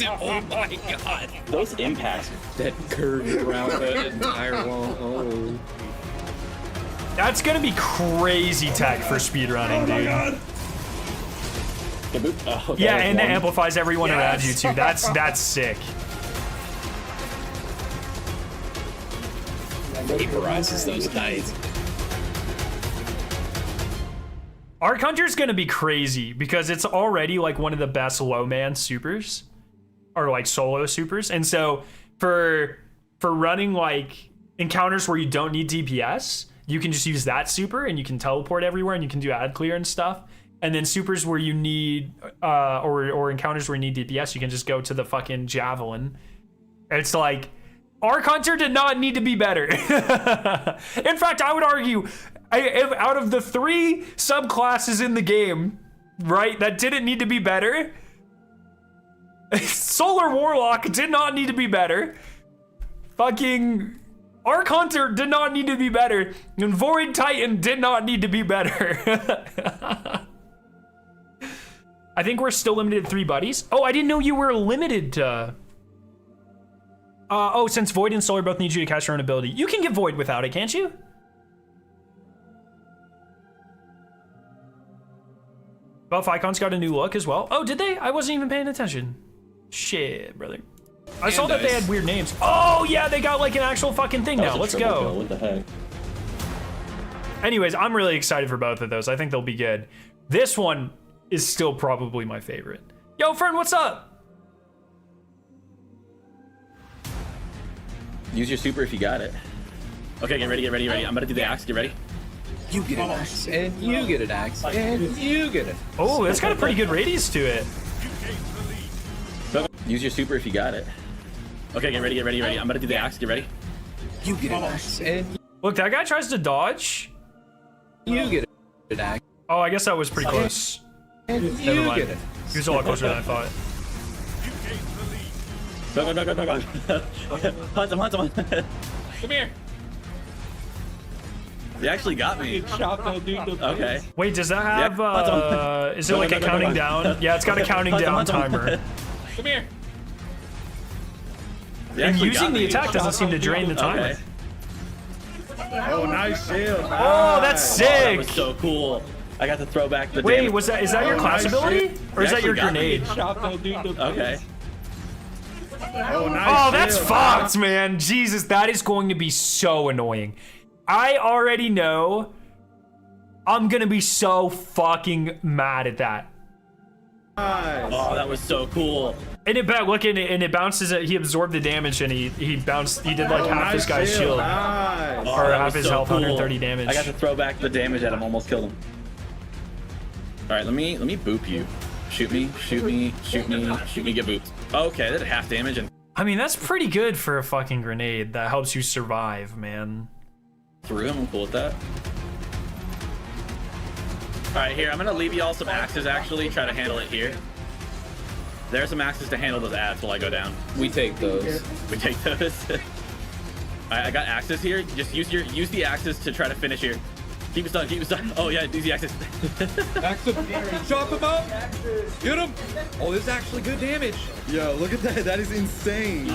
Speaker 3: it. Oh my god.
Speaker 5: Those impacts.
Speaker 3: That curve around the entire wall. Oh.
Speaker 1: That's gonna be crazy tech for speedrunning, dude.
Speaker 5: The boop. Oh, okay,
Speaker 1: Yeah,
Speaker 5: that was
Speaker 1: and it
Speaker 5: one.
Speaker 1: amplifies everyone around you too. That's sick.
Speaker 3: Vaporizes those guys.
Speaker 1: Arc Hunter's gonna be crazy because it's already like one of the best low man supers, or like solo supers, and so for running like encounters where you don't need DPS, you can just use that super and you can teleport everywhere and you can do ad clear and stuff. And then supers where you need or encounters where you need DPS, you can just go to the fucking javelin. It's like Arc Hunter did not need to be better. In fact, I would argue, if out of the 3 subclasses in the game, right, that didn't need to be better, Solar Warlock did not need to be better. Fucking Arc Hunter did not need to be better. And Void Titan did not need to be better. I think we're still limited to 3 buddies. Oh, I didn't know you were limited to... oh, since Void and Solar both need you to cast your own ability. You can get Void without it, can't you? Buff Icon's got a new look as well. Oh, did they? I wasn't even paying attention. Shit, brother. I saw that they had weird names. Oh, yeah, they got like an actual fucking thing now. Let's go.
Speaker 5: Kill. What the heck?
Speaker 1: Anyways, I'm really excited for both of those. I think they'll be good. This one is still probably my favorite. Yo, friend, what's up?
Speaker 5: Use your super if you got it. Okay, get ready. I'm about to do the axe. Get ready.
Speaker 3: You get an axe, and you get an axe, and you get it.
Speaker 1: Oh, that's got a pretty good radius to it.
Speaker 5: Use your super if you got it. Okay, get ready. I'm about to do the axe. Get ready.
Speaker 3: You get an axe, and
Speaker 1: Look, that guy tries to dodge.
Speaker 3: you get an axe,
Speaker 1: Oh, I guess that was pretty close.
Speaker 3: and
Speaker 1: Never
Speaker 3: you
Speaker 1: mind.
Speaker 3: get it.
Speaker 1: He was a lot closer than I thought.
Speaker 5: Go. Hunt him.
Speaker 3: Come here.
Speaker 5: They actually got me.
Speaker 3: Shot that dude.
Speaker 5: Okay.
Speaker 1: Wait, does that have,
Speaker 5: Yeah,
Speaker 1: is it like a counting down? Yeah, it's got a counting down timer.
Speaker 3: Come here.
Speaker 5: They
Speaker 1: And
Speaker 5: actually
Speaker 1: using
Speaker 5: got
Speaker 1: the
Speaker 5: me.
Speaker 1: attack doesn't seem to drain the timer.
Speaker 5: Okay.
Speaker 2: Oh, nice shield.
Speaker 1: Oh, that's
Speaker 5: Oh, that
Speaker 1: sick.
Speaker 5: was so cool. I got to throw back the
Speaker 1: Wait,
Speaker 5: damage.
Speaker 1: is that your class ability? Or is that your
Speaker 5: They actually
Speaker 1: grenade?
Speaker 3: Shot that dude.
Speaker 5: Okay.
Speaker 2: Oh, nice
Speaker 1: Oh, that's
Speaker 2: shield.
Speaker 1: fucked, man. Jesus, that is going to be so annoying. I already know I'm gonna be so fucking mad at that.
Speaker 2: Nice.
Speaker 5: Oh, that was so cool.
Speaker 1: And it bounces. He absorbed the damage, and he bounced. He did like half this guy's shield,
Speaker 2: Nice.
Speaker 5: Oh,
Speaker 1: or
Speaker 5: that
Speaker 1: half
Speaker 5: was
Speaker 1: his
Speaker 5: so
Speaker 1: health,
Speaker 5: cool.
Speaker 1: 130 damage.
Speaker 5: I got to throw back the damage at him. Almost killed him. All right, let me boop you. Shoot me. Get booped. Okay, that did half damage and
Speaker 1: I mean, that's pretty good for a fucking grenade that helps you survive, man.
Speaker 5: threw him. I'm cool with that. All right, here I'm gonna leave y'all some axes. Actually, try to handle it here. There's some axes to handle those ads while I go down.
Speaker 3: We take those.
Speaker 5: We take those. I got axes here. Just use the axes to try to finish here. Keep it stunned. Oh yeah, use the axes.
Speaker 3: Axe him. Chop him up. Get him. Oh, this is actually good damage.
Speaker 2: Yo, look at that. That is insane.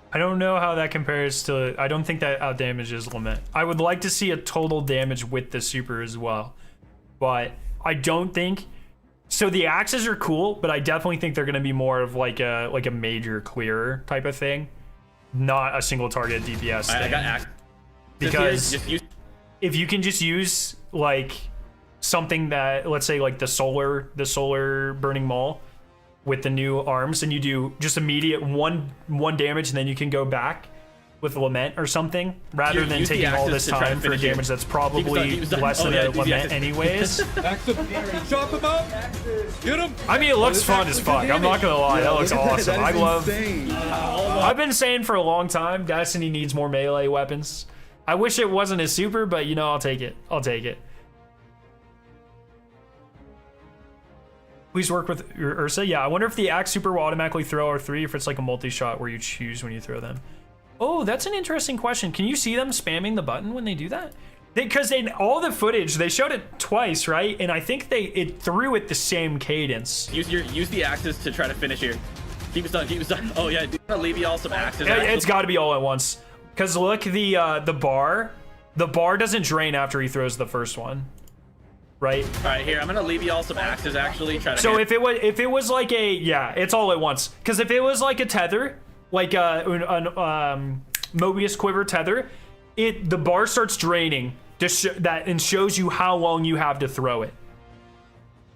Speaker 1: I don't know how that compares to. I don't think that out damages limit. I would like to see a total damage with the super as well, but I don't think. So the axes are cool, but I definitely think they're going to be more of like a major clearer type of thing, not a single target DPS thing.
Speaker 5: I got axes.
Speaker 1: Because
Speaker 5: just use.
Speaker 1: if you can just use like something that, let's say like the solar burning maul with the new arms, and you do just immediate one damage, and then you can go back with lament or something, rather than
Speaker 5: use the
Speaker 1: taking all
Speaker 5: axes
Speaker 1: this
Speaker 5: to try to
Speaker 1: time for
Speaker 5: finish it.
Speaker 1: damage that's probably
Speaker 5: He was done.
Speaker 1: less
Speaker 5: Oh,
Speaker 1: than
Speaker 5: yeah,
Speaker 1: a
Speaker 5: use the
Speaker 1: lament
Speaker 5: axes.
Speaker 1: anyways.
Speaker 3: Chop him up. Get him.
Speaker 1: I mean, it looks fun as fuck. I'm not gonna lie, that looks
Speaker 2: Look at
Speaker 1: awesome.
Speaker 2: That
Speaker 1: I
Speaker 2: is
Speaker 1: love.
Speaker 2: insane.
Speaker 1: I've been saying for a long time, Destiny needs more melee weapons. I wish it wasn't as super, but you know, I'll take it. I'll take it. Please work with Ursa. Yeah, I wonder if the axe super will automatically throw R3, if it's like a multi-shot where you choose when you throw them. Oh, that's an interesting question. Can you see them spamming the button when they do that? Because in all the footage, they showed it twice, right? And I think it threw at the same cadence.
Speaker 5: Use the axes to try to finish here. Keep us done. Keep us done. Oh yeah, do you want to leave y'all some axes?
Speaker 1: It's got to be all at once. Because look, the bar doesn't drain after he throws the first one, right?
Speaker 5: All right, here I'm gonna leave y'all some axes. Actually, try to.
Speaker 1: So if it was like a, yeah, it's all at once. Because if it was like a tether, like an Mobius quiver tether, the bar starts draining and shows you how long you have to throw it.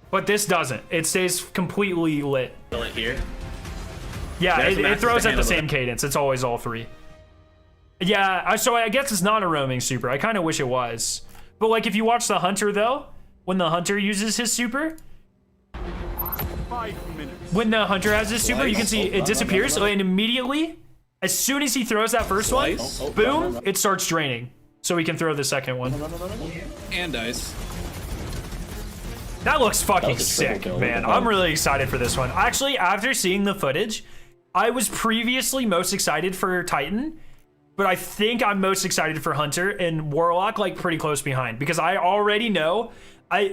Speaker 1: But this doesn't. It stays completely lit.
Speaker 5: Fill it here.
Speaker 1: Yeah,
Speaker 5: There's some
Speaker 1: it
Speaker 5: axes
Speaker 1: throws
Speaker 5: to
Speaker 1: at the
Speaker 5: handle
Speaker 1: same
Speaker 5: it.
Speaker 1: cadence. It's always all three. Yeah, so I guess it's not a roaming super. I kind of wish it was. But like if you watch the hunter though, when the hunter uses his super,
Speaker 4: 5 minutes.
Speaker 1: when the hunter has his super, you can see it disappears, and immediately, as soon as he throws that first one, boom, it starts draining. So we can throw the second one.
Speaker 3: And dice.
Speaker 1: That looks fucking
Speaker 5: That was a triple
Speaker 1: sick,
Speaker 5: kill.
Speaker 1: man. I'm really excited for this one. Actually, after seeing the footage, I was previously most excited for Titan, but I think I'm most excited for Hunter, and Warlock like pretty close behind, because I already know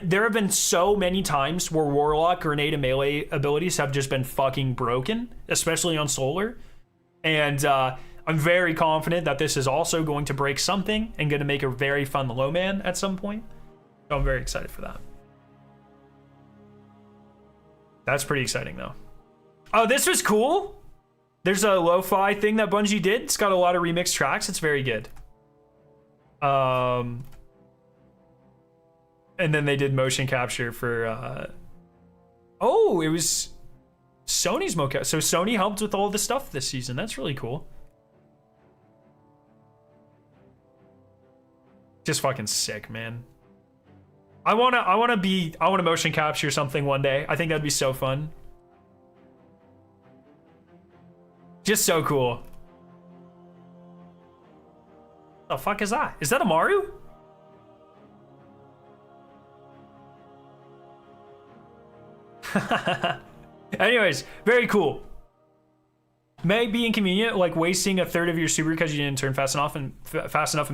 Speaker 1: there have been so many times where Warlock grenade and melee abilities have just been fucking broken, especially on Solar. And I'm very confident that this is also going to break something and going to make a very fun low man at some point. So I'm very excited for that. That's pretty exciting though. Oh, this was cool. There's a lo-fi thing that Bungie did. It's got a lot of remixed tracks. It's very good. And then they did motion capture for oh, it was Sony's mocap. So Sony helped with all the stuff this season. That's really cool. Just fucking sick, man. I wanna motion capture something one day. I think that'd be so fun. Just so cool. The fuck is that? Is that a Maru? Anyways, very cool. May be inconvenient, like wasting a third of your super because you didn't turn fast enough and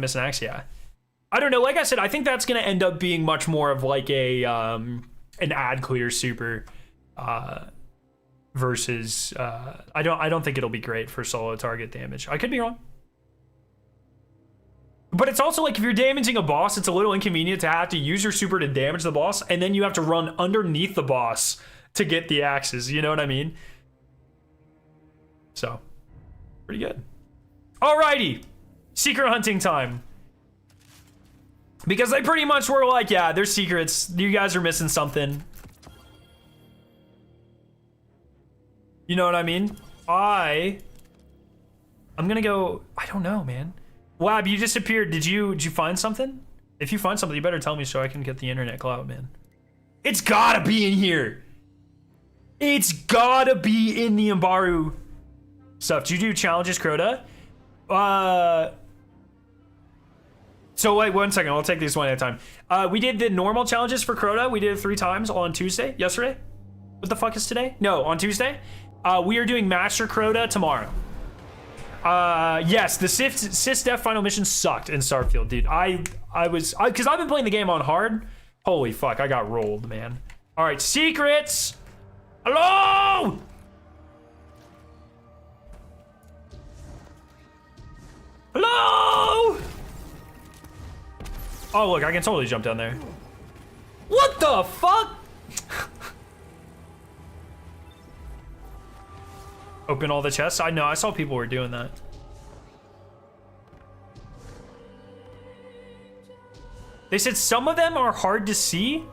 Speaker 1: miss an axe. Yeah, I don't know. Like I said, I think that's gonna end up being much more of like a an ad clear super versus I don't think it'll be great for solo target damage. I could be wrong. But it's also like if you're damaging a boss, it's a little inconvenient to have to use your super to damage the boss, and then you have to run underneath the boss to get the axes. You know what I mean? So, pretty good. Alrighty, secret hunting time. Because they pretty much were like, yeah, there's secrets. You guys are missing something. You know what I mean? I'm gonna go, I don't know, man. WAB, you disappeared. Did you find something? If you find something, you better tell me so I can get the internet cloud, man. It's gotta be in here. It's gotta be in the Mbaru stuff. Did you do challenges, Crota? So wait 1 second. I'll take these one at a time. We did the normal challenges for Crota. We did it 3 times on Tuesday. Yesterday? What the fuck is today? No, on Tuesday. We are doing Master Crota tomorrow. Yes, the Sys-Def final mission sucked in Starfield, dude. Because I've been playing the game on hard. Holy fuck, I got rolled, man. All right, secrets. Hello. Hello. Oh, look, I can totally jump down there. What the fuck? Open all the chests? I know, I saw people were doing that. They said some of them are hard to see.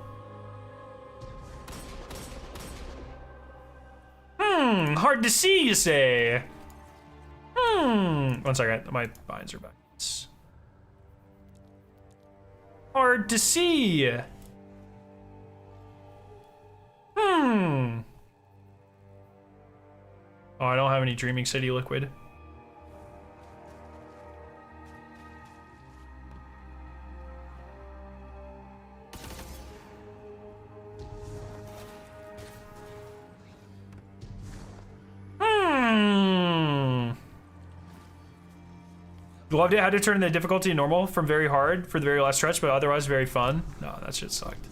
Speaker 1: Hard to see, you say? One second, my binds are back. It's hard to see. Oh, I don't have any Dreaming City liquid. Loved it. Had to turn the difficulty to normal from very hard for the very last stretch, but otherwise very fun. No, that shit sucked.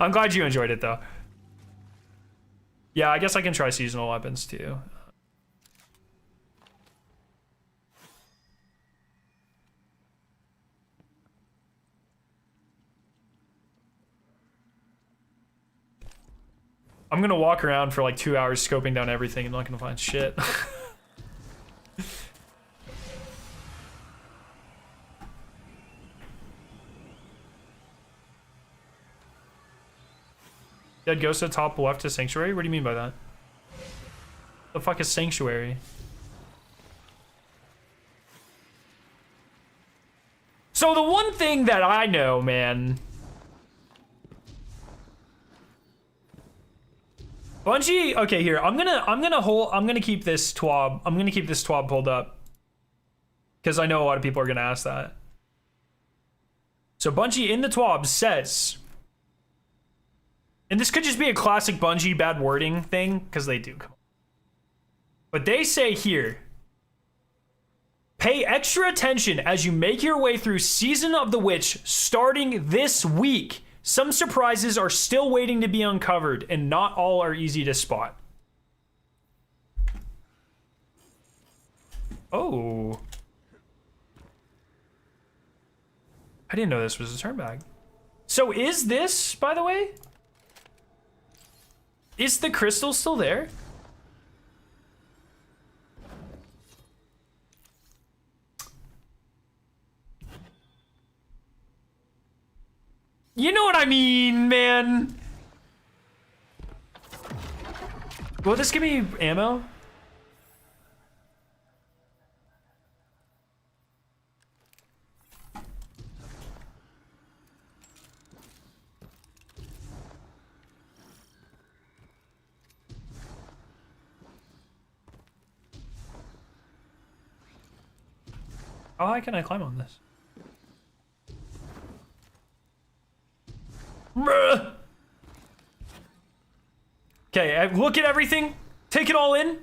Speaker 1: I'm glad you enjoyed it though. Yeah, I guess I can try seasonal weapons too. I'm gonna walk around for like 2 hours scoping down everything and not gonna find shit. Dead Ghost at top left to Sanctuary? What do you mean by that? The fuck is Sanctuary? So the one thing that I know, man. Bungie, okay, here. I'm gonna keep this TWAB. I'm gonna keep this TWAB pulled up. Because I know a lot of people are gonna ask that. So Bungie in the TWAB says, and this could just be a classic Bungie bad wording thing, because they do. But they say here, pay extra attention as you make your way through Season of the Witch starting this week. Some surprises are still waiting to be uncovered, and not all are easy to spot. Oh. I didn't know this was a turn bag. So is this, by the way? Is the crystal still there? You know what I mean, man. Will this give me ammo? How high can I climb on this? Okay, look at everything. Take it all in.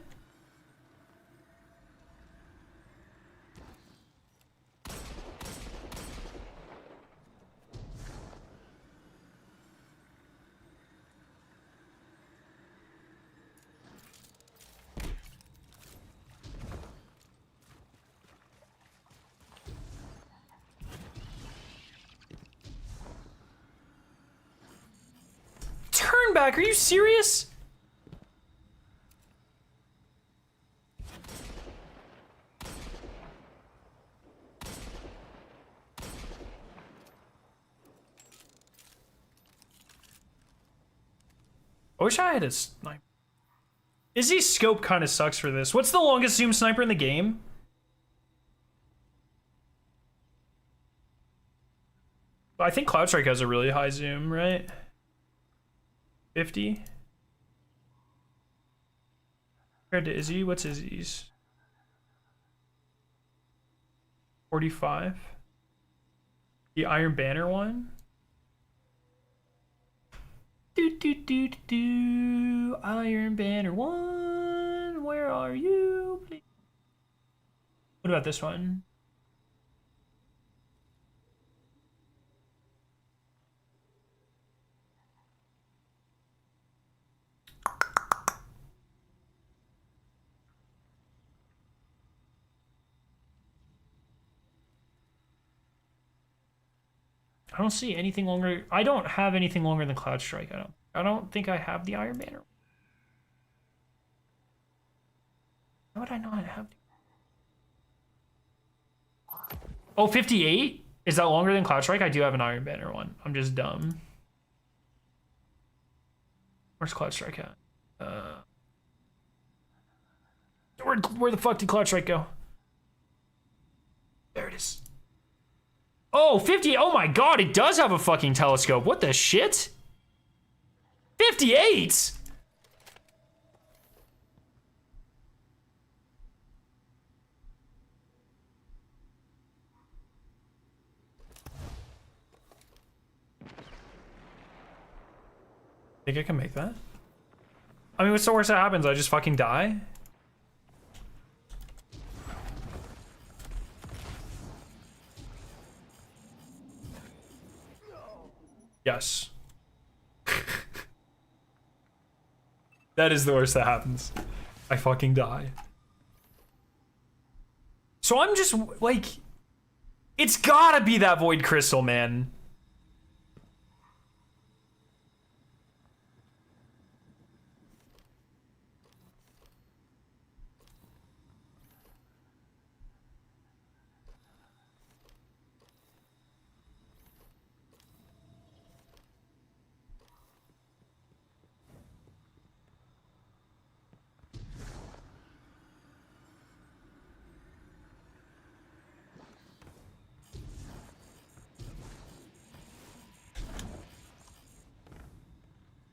Speaker 1: Turn back, are you serious? I wish I had a sniper. Izzy's scope kind of sucks for this. What's the longest zoom sniper in the game? I think CloudStrike has a really high zoom, right? 50? Compared to Izzy, what's Izzy's? 45? The Iron Banner one? Iron Banner one, where are you? Please. What about this one? I don't see anything longer. I don't have anything longer than CloudStrike. I don't think I have the Iron Banner. How would I not have? Oh, 58? Is that longer than Cloud Strike? I do have an Iron Banner one. I'm just dumb. Where's Cloud Strike at? Where the fuck did Cloud Strike go? There it is. Oh, 50. Oh my god, it does have a fucking telescope. What the shit? 58? Think I can make that? I mean, what's the worst that happens? I just fucking die? Yes. That is the worst that happens. I fucking die. So I'm just, like... It's gotta be that Void Crystal, man.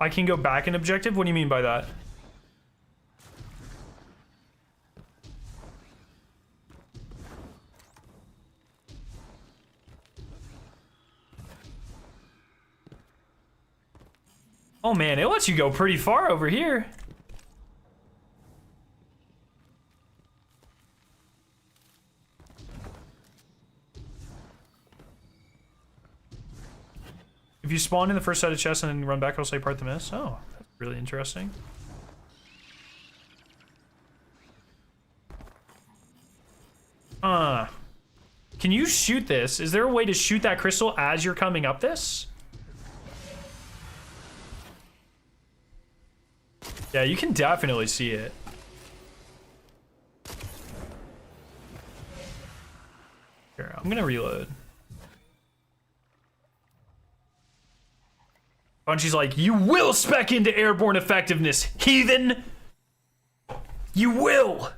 Speaker 1: I can go back in objective? What do you mean by that? Oh man, it lets you go pretty far over here. If you spawn in the first set of chests and then run back, it'll say part the miss. Oh, that's really interesting. Can you shoot this? Is there a way to shoot that crystal as you're coming up this? Yeah, you can definitely see it. Here, I'm gonna reload. Bungie's like, you will spec into airborne effectiveness, heathen! You will!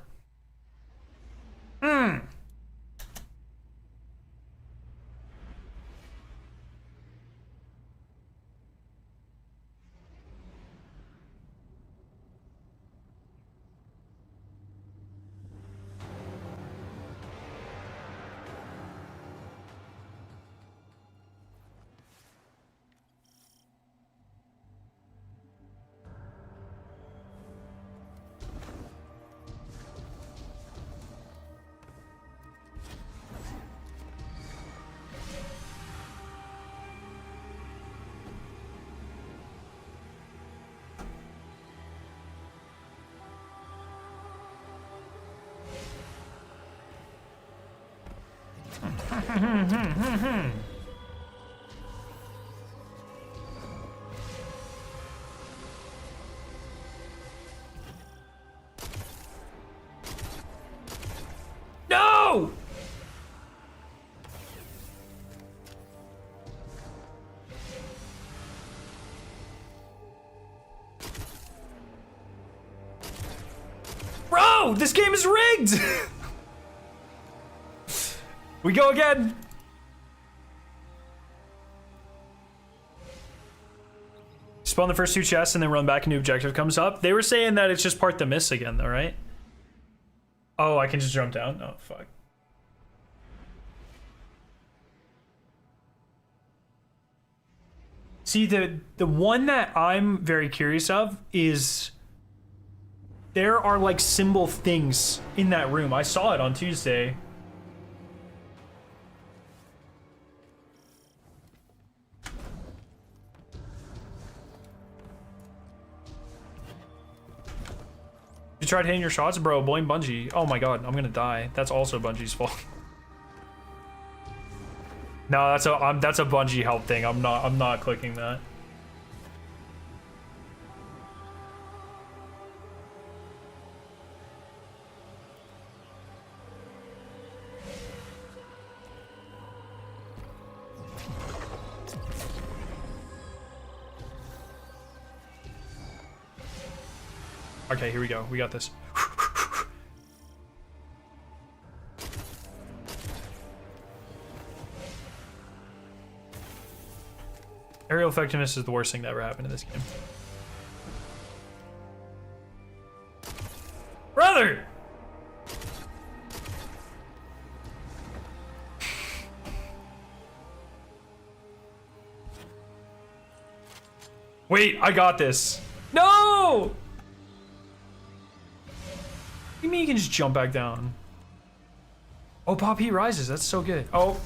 Speaker 1: No! Bro, this game is rigged! We go again. Spawn the first two chests and then run back and new objective comes up. They were saying that it's just part the miss again though, right? Oh, I can just jump down? Oh, fuck. See, the one that I'm very curious of is there are like symbol things in that room. I saw it on Tuesday. You tried hitting your shots? Bro, blame Bungie. Oh my god, I'm gonna die. That's also Bungie's fault. No, that's a Bungie help thing. I'm not clicking that. Okay, here we go. We got this. Aerial effectiveness is the worst thing that ever happened in this game. Brother! Wait, I got this. No! What do you mean you can just jump back down? Oh, Pop Heat rises. That's so good. Oh.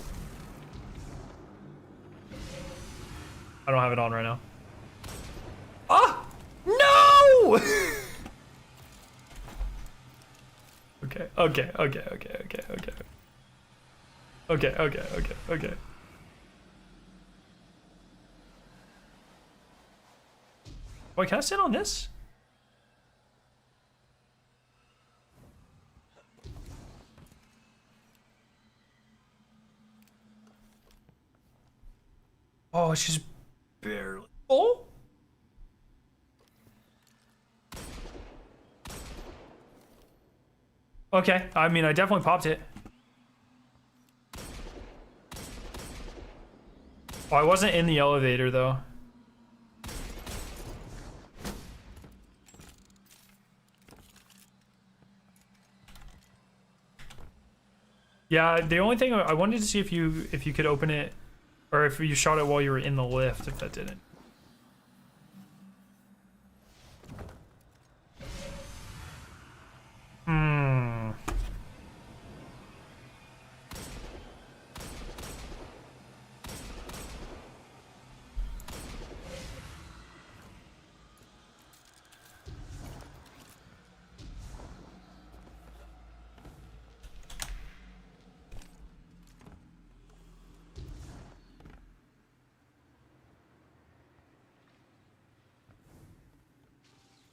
Speaker 1: I don't have it on right now. Ah! No! Okay. Wait, can I sit on this? Oh, it's just barely. Oh! Okay, I mean, I definitely popped it. Oh, I wasn't in the elevator, though. Yeah, the only thing I wanted to see if you could open it, or if you shot it while you were in the lift, if that didn't.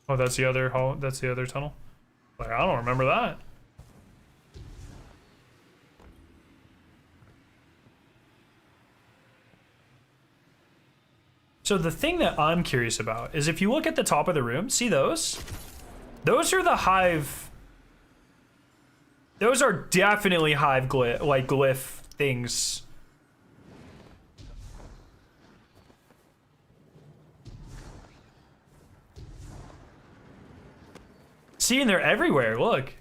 Speaker 1: Oh, that's the other hall. That's the other tunnel. Like, I don't remember that. So the thing that I'm curious about is if you look at the top of the room, see those? Those are the hive. Those are definitely hive glyph things. See, and they're everywhere, look.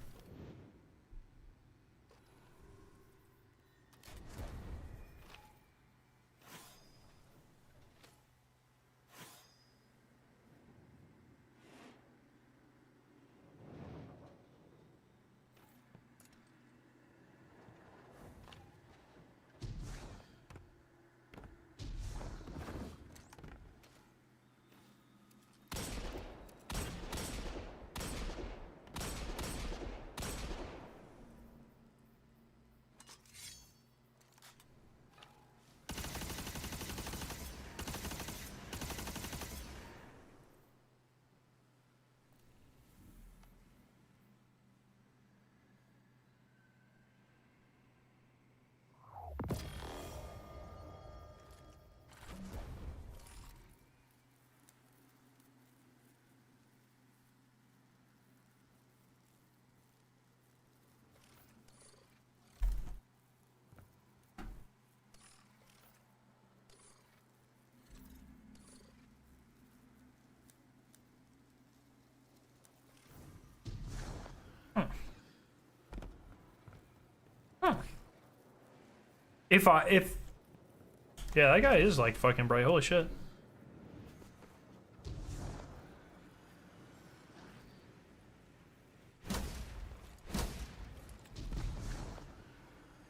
Speaker 1: Yeah, that guy is like fucking bright. Holy shit.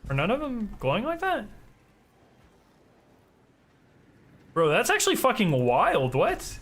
Speaker 1: Are none of them glowing like that? Bro, that's actually fucking wild. What?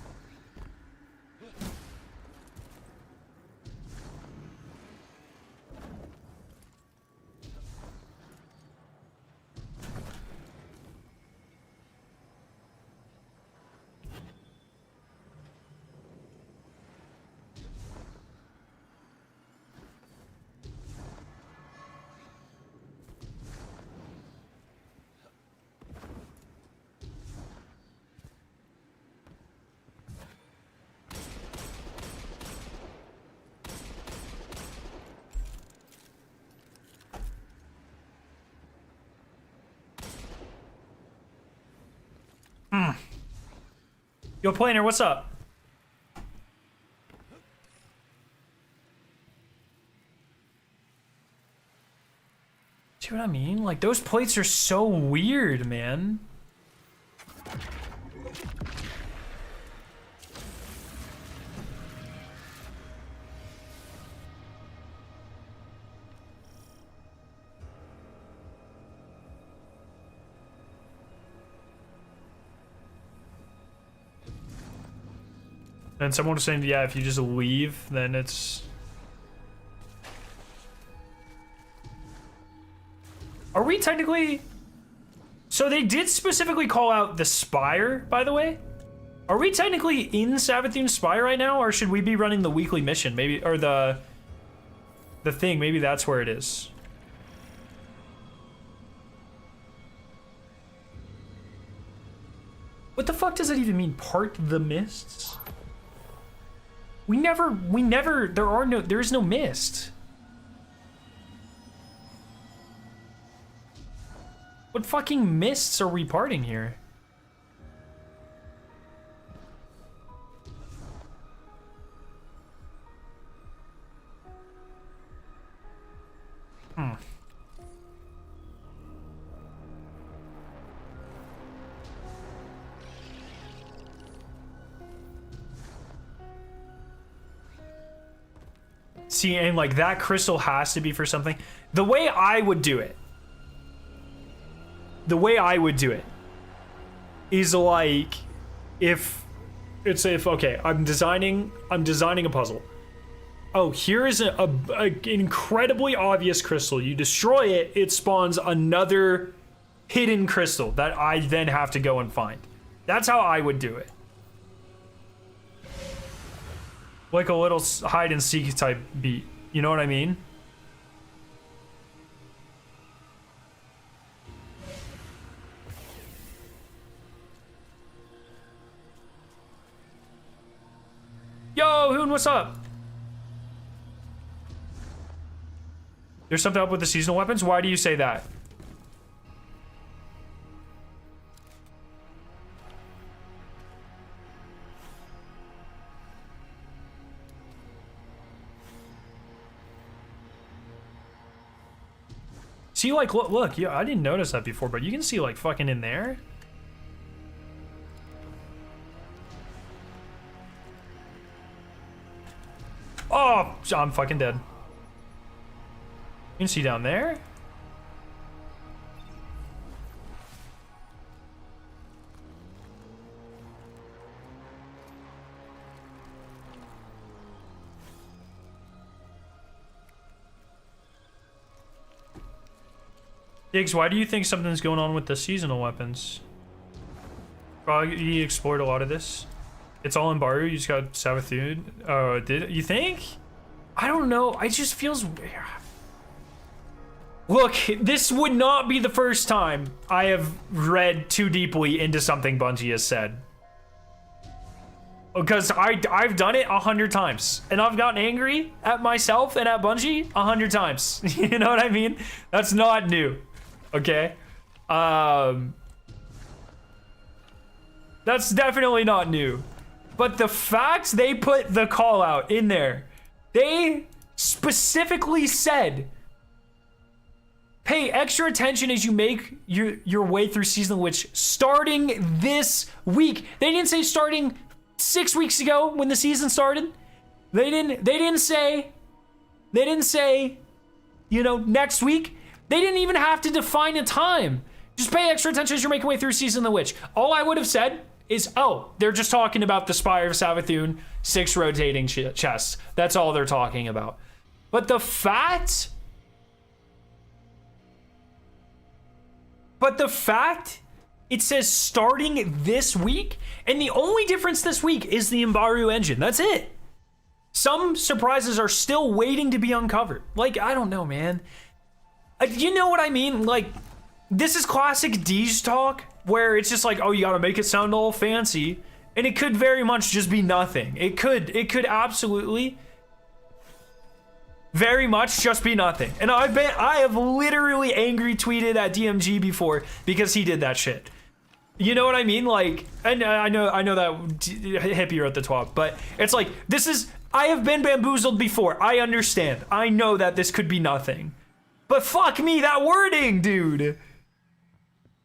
Speaker 1: Yo, Planer, what's up? See what I mean? Like, those plates are so weird, man. And someone was saying, yeah, if you just leave, then it's... Are we technically... So they did specifically call out the Spire, by the way? Are we technically in Savathun's Spire right now, or should we be running the weekly mission? Maybe, or the thing, maybe that's where it is. What the fuck does that even mean? Part the mists? We never, there is no mist. What fucking mists are we parting here? See, and like that crystal has to be for something. The way I would do it is like if okay, I'm designing a puzzle. Oh, here is an incredibly obvious crystal. You destroy it, it spawns another hidden crystal that I then have to go and find. That's how I would do it. Like a little hide and seek type beat. You know what I mean? Yo, Hoon, what's up? There's something up with the seasonal weapons? Why do you say that? See, like, look, yeah, I didn't notice that before, but you can see, like, fucking in there. Oh, I'm fucking dead. You can see down there. Diggs, why do you think something's going on with the seasonal weapons? Probably you explored a lot of this. It's all in Baru, you just got Savathun. Did you think? I don't know, it just feels... Look, this would not be the first time I have read too deeply into something Bungie has said. Because I've done it 100 times. And I've gotten angry at myself and at Bungie 100 times. You know what I mean? That's not new. Okay? That's definitely not new. But the fact they put the call out in there, they specifically said, pay extra attention as you make your way through Season of the Witch starting this week. They didn't say starting 6 weeks ago when the season started. They didn't say, you know, next week. They didn't even have to define a time. Just pay extra attention as you're making your way through Season of the Witch. All I would have said is, oh, they're just talking about the Spire of Savathun, 6 rotating chests. That's all they're talking about. But the fact it says starting this week, and the only difference this week is the Mbaru engine. That's it. Some surprises are still waiting to be uncovered. Like, I don't know, man. You know what I mean? Like, this is classic Deej talk, where it's just like, oh, you gotta make it sound all fancy, and it could very much just be nothing. It could absolutely very much just be nothing. And I have literally angry tweeted at DMG before because he did that shit. You know what I mean? Like, and I know that Hippie wrote the TWAB, but it's like, this is, I have been bamboozled before. I understand. I know that this could be nothing. But fuck me, that wording, dude.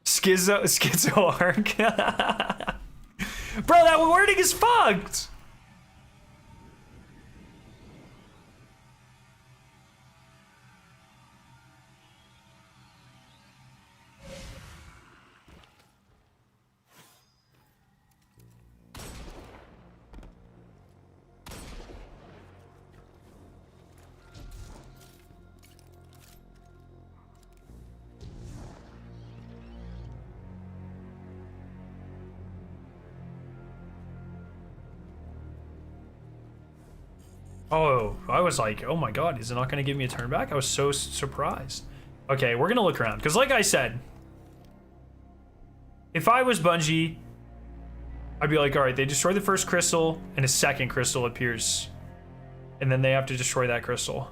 Speaker 1: Schizo arc. Bro, that wording is fucked. Oh, I was like, oh my god, is it not going to give me a turn back? I was so surprised. Okay, we're going to look around. Because like I said, if I was Bungie, I'd be like, all right, they destroy the first crystal and a second crystal appears. And then they have to destroy that crystal.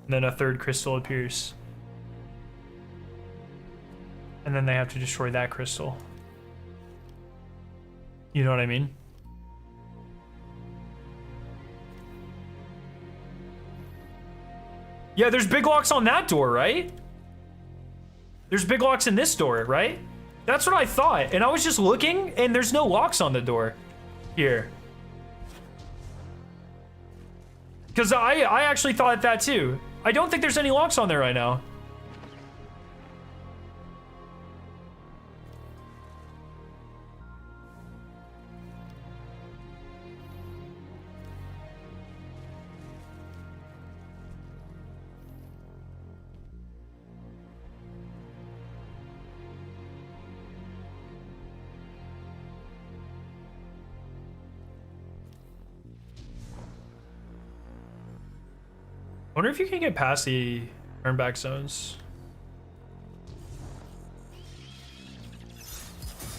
Speaker 1: And then a third crystal appears. And then they have to destroy that crystal. You know what I mean? Yeah, there's big locks on that door, right? There's big locks in this door, right? That's what I thought. And I was just looking, and there's no locks on the door here. Because I actually thought that too. I don't think there's any locks on there right now. Wonder if you can get past the turn back zones.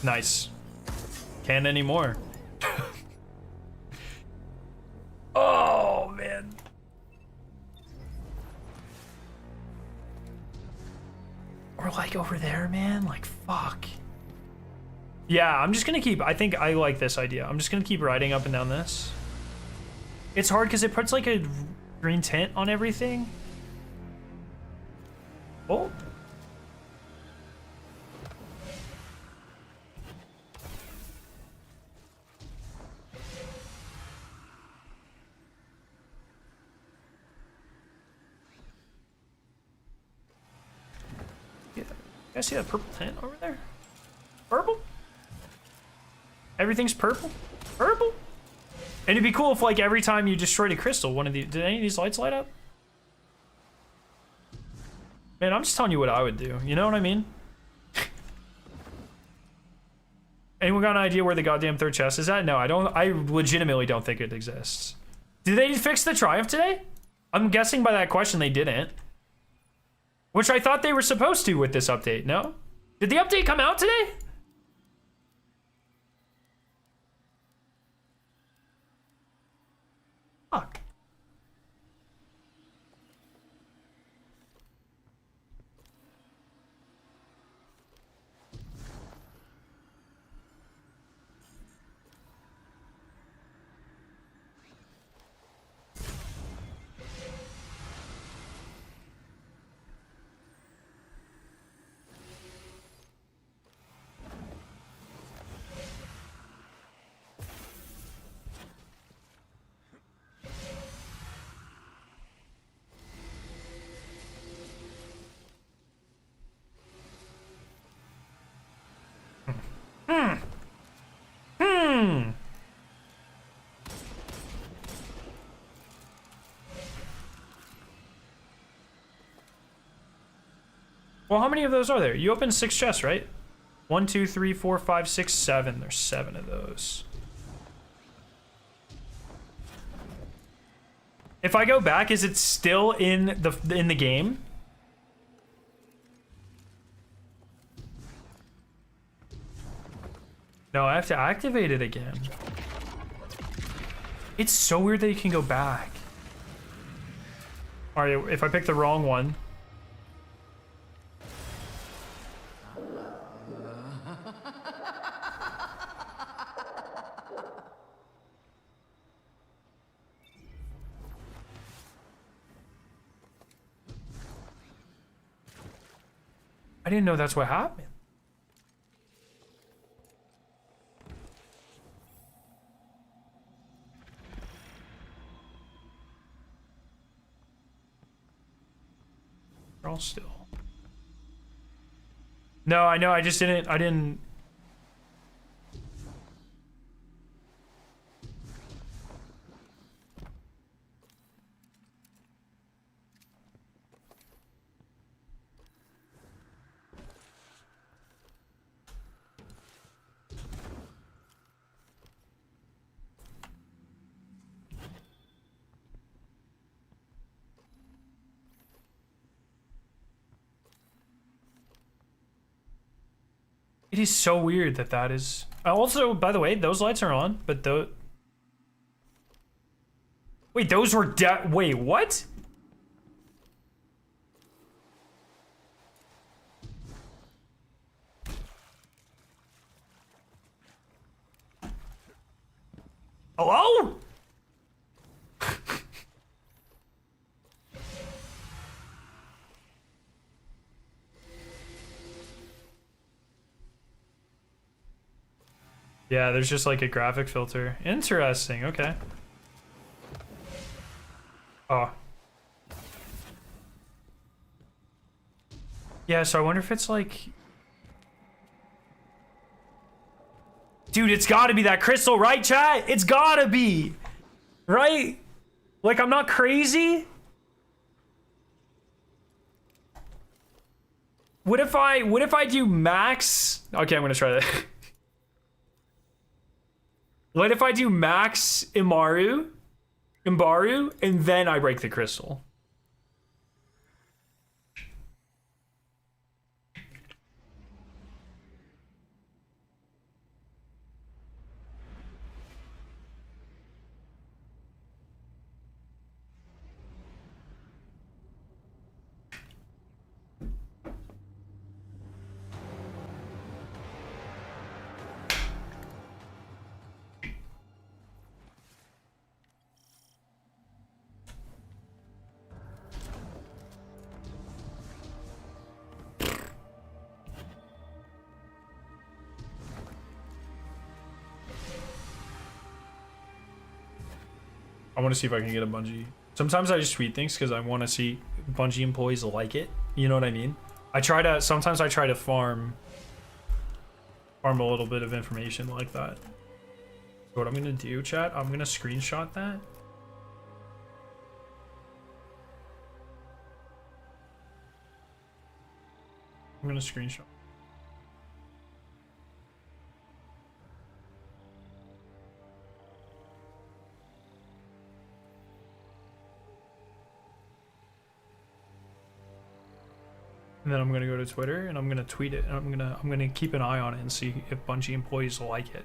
Speaker 1: Nice. Can't anymore. Oh man. Or like over there, man. Like fuck. Yeah, I'm just gonna keep. I think I like this idea. I'm just gonna keep riding up and down this. It's hard because it puts like a green tint on everything. Oh. Yeah. You guys see that purple tint over there? Purple? Everything's purple? Purple? And it'd be cool if, like, every time you destroyed a crystal, one of the... Did any of these lights light up? Man, I'm just telling you what I would do. You know what I mean? Anyone got an idea where the goddamn third chest is at? No, I don't. I legitimately don't think it exists. Did they fix the Triumph today? I'm guessing by that question they didn't. Which I thought they were supposed to with this update, no? Did the update come out today? Fuck. Well, how many of those are there? You opened 6 chests, right? 1, 2, 3, 4, 5, 6, 7. There's 7 of those. If I go back, is it still in the game? No, I have to activate it again. It's so weird that you can go back. All right, if I pick the wrong one. I didn't know that's what happened. They're all still. No, I know. I didn't. It is so weird that that is. Also, by the way, those lights are on, but those. Wait, those were wait, what? Hello? Yeah, there's just like a graphic filter. Interesting, okay. Oh. Yeah, so I wonder if it's like... Dude, it's gotta be that crystal, right, chat? It's gotta be! Right? Like, I'm not crazy? What if I do max... Okay, I'm gonna try that. What if I do max Imbaru, and then I break the crystal? I want to see if I can get a Bungie. Sometimes I just tweet things because I want to see Bungie employees like it. You know what I mean? Sometimes I try to farm a little bit of information like that. So what I'm going to do, chat, I'm going to screenshot that. I'm going to screenshot. And then I'm gonna go to Twitter and I'm gonna tweet it and I'm gonna keep an eye on it and see if Bungie employees like it.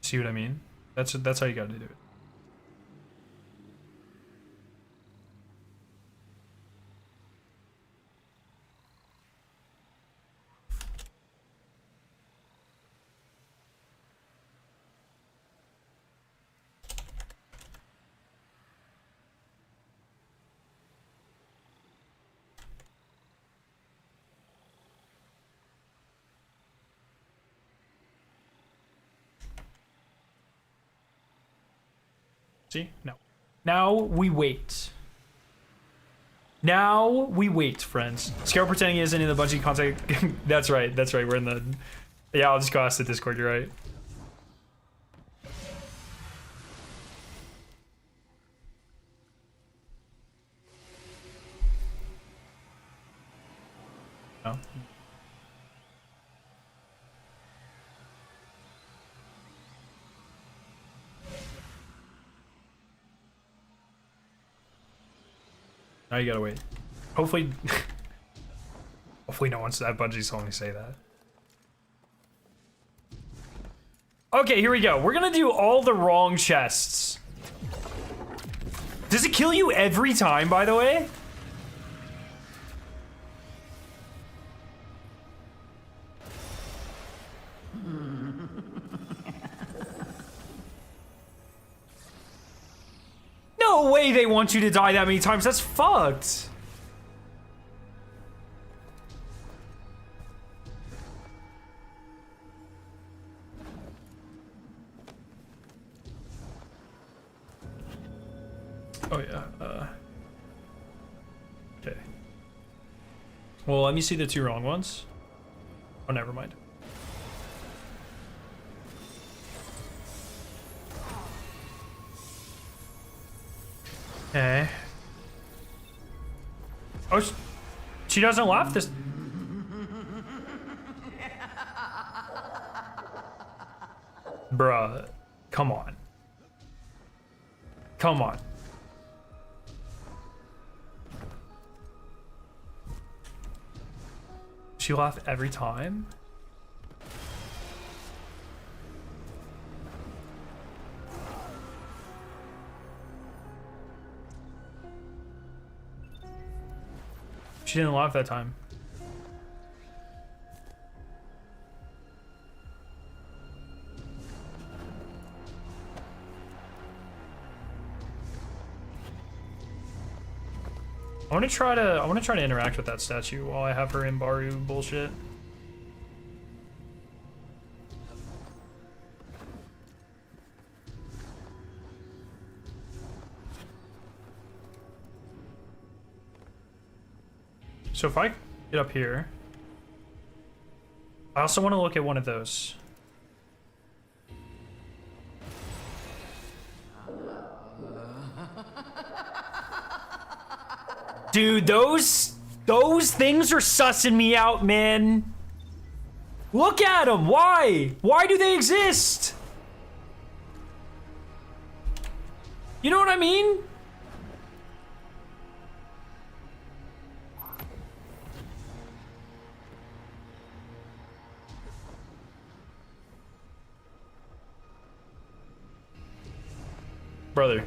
Speaker 1: See what I mean? That's how you gotta do it. See? No. Now we wait. Now we wait, friends. Scale pretending he isn't in the Bungie contact. That's right. That's right. We're in the... Yeah, I'll just go ask the Discord. You're right. No. Now you gotta wait. Hopefully, hopefully no one's that Bungie's only say that. Okay, here we go. We're gonna do all the wrong chests. Does it kill you every time, by the way? way they want you to die that many times. That's fucked. Oh yeah. Okay. Well, let me see the two wrong ones. Oh, never mind. Okay. Oh, she doesn't laugh this. Bruh, come on. Come on. She laugh every time? She didn't laugh that time. I want to try to interact with that statue while I have her in Baru bullshit. So if I get up here, I also want to look at one of those. Dude, those things are sussing me out, man. Look at them. Why? Why do they exist? You know what I mean? Brother.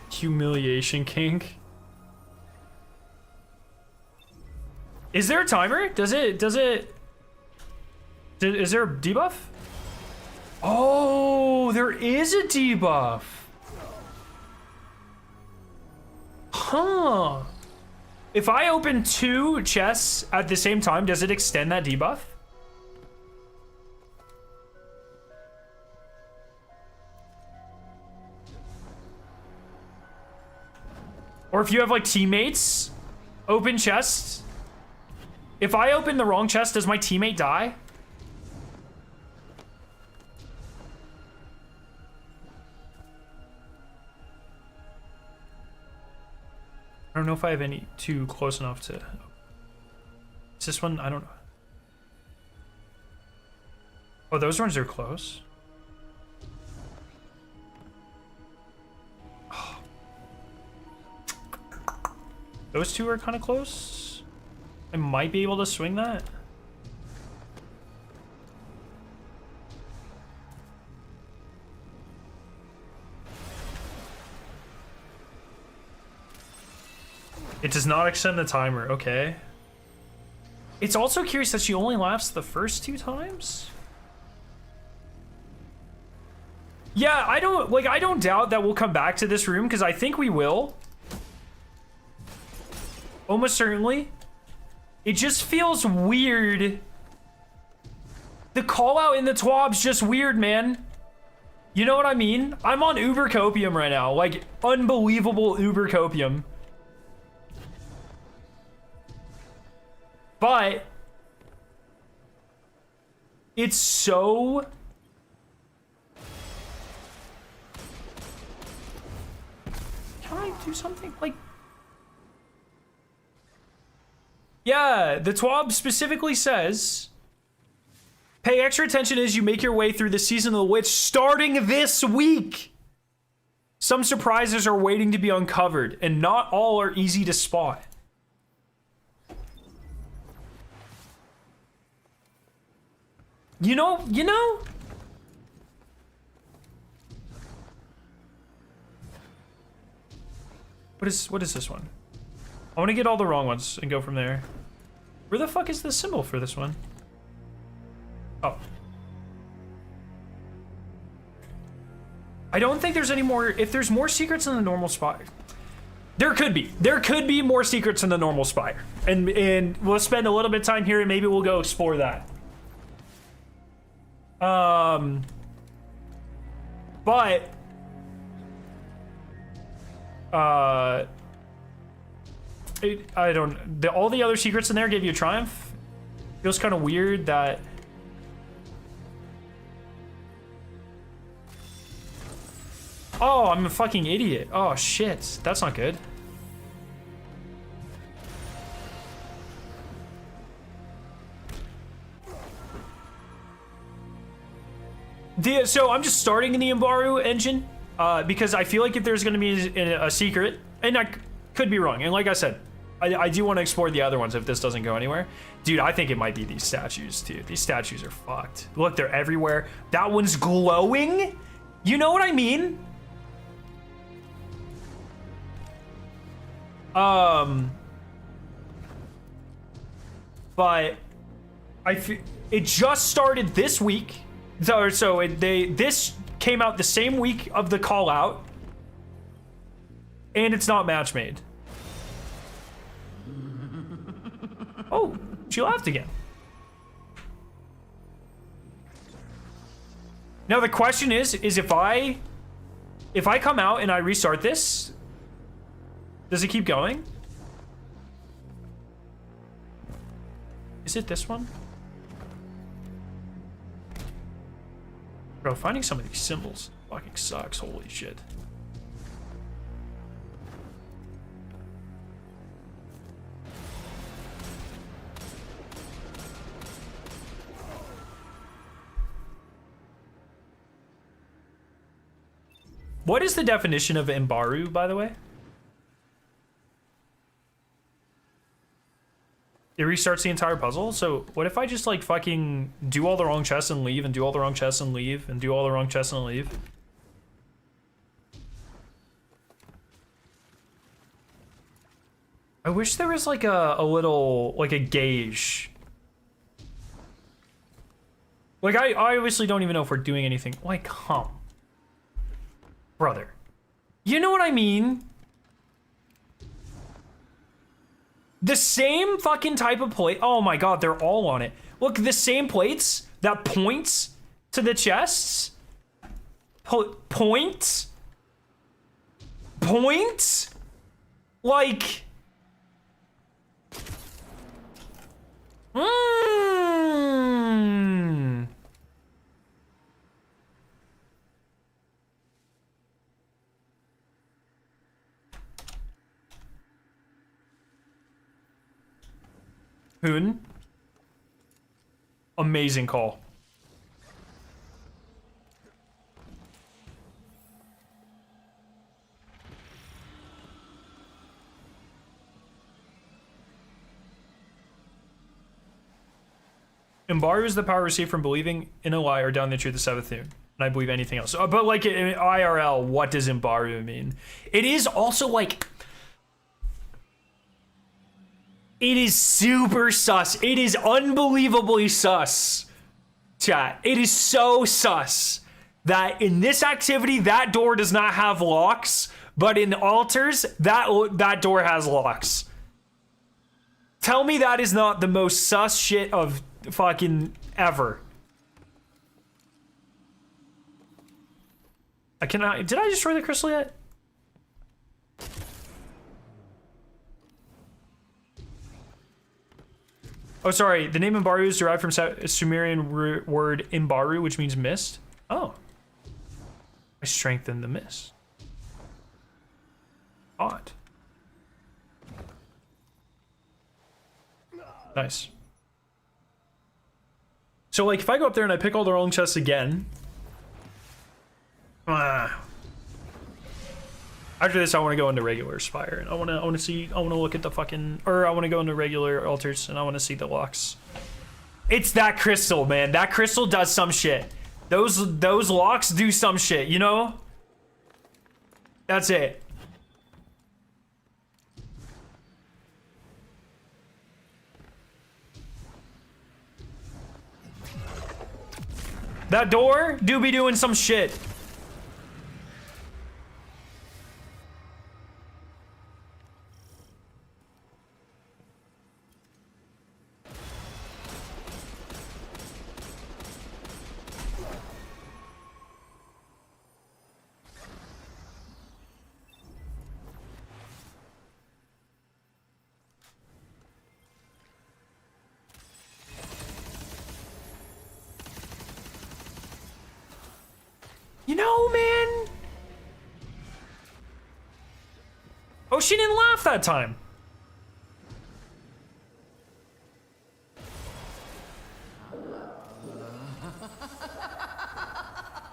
Speaker 1: Humiliation kink. Is there a timer? Is there a debuff? Oh, there is a debuff. Huh. If I open 2 chests at the same time, does it extend that debuff? Or if you have like teammates open chests, if I open the wrong chest, does my teammate die? I don't know if I have any too close enough to. Is this one? I don't know. Oh, those ones are close. Those two are kind of close. I might be able to swing that. It does not extend the timer, okay. It's also curious that she only laughs the first 2 times. Yeah, I don't doubt that we'll come back to this room, because I think we will. Almost certainly. It just feels weird. The call out in the TWAB's just weird, man. You know what I mean? I'm on uber copium right now, like unbelievable uber copium. But it's so can I do something like yeah, the TWAB specifically says pay extra attention as you make your way through the season of the witch starting this week. Some surprises are waiting to be uncovered, and not all are easy to spot. You know, What is this one? I want to get all the wrong ones and go from there. Where the fuck is the symbol for this one? Oh. I don't think there's any more. If there's more secrets in the normal spire, there could be. There could be more secrets in the normal spire, and we'll spend a little bit of time here, and maybe we'll go explore that. But I don't. All the other secrets in there gave you a triumph. Feels kind of weird that. Oh, I'm a fucking idiot. Oh shit, that's not good. So I'm just starting in the Imbaru engine because I feel like if there's going to be a secret, and I could be wrong, and like I said, I do want to explore the other ones if this doesn't go anywhere. Dude, I think it might be these statues too. These statues are fucked. Look, they're everywhere. That one's glowing. You know what I mean? But it just started this week. This came out the same week of the call out, and it's not match made. Oh, she laughed again. Now the question is if I come out and I restart this, does it keep going? Is it this one? Bro, finding some of these symbols fucking sucks. Holy shit. What is the definition of Imbaru, by the way? It restarts the entire puzzle. So what if I just like fucking do all the wrong chests and leave, and do all the wrong chests and leave, and do all the wrong chests and leave? I wish there was like a little, like a gauge. Like I obviously don't even know if we're doing anything. Like, brother. You know what I mean? The same fucking type of plate. Oh my god, they're all on it. Look, the same plates that points to the chests. Point. Like. Hoon. Amazing call. Imbaru is the power received from believing in a lie or down the truth of Seventh Noon. And I believe anything else. But like in IRL, what does Imbaru mean? It is also like... It is super sus. It is unbelievably sus, chat. It is so sus that in this activity, that door does not have locks, but in altars, that door has locks. Tell me that is not the most sus shit of fucking ever. Did I destroy the crystal yet? Oh, sorry. The name Imbaru is derived from Sumerian word Imbaru, which means mist. Oh. I strengthened the mist. Odd. Nice. So, like, if I go up there and I pick all the wrong chests again... After this, I want to go into regular Spire, and I want to look at the fucking, or I want to go into regular altars, and I want to see the locks. It's that crystal, man. That crystal does some shit. Those locks do some shit, you know? That's it. That door do be doing some shit. You know, man. Oh, she didn't laugh that time.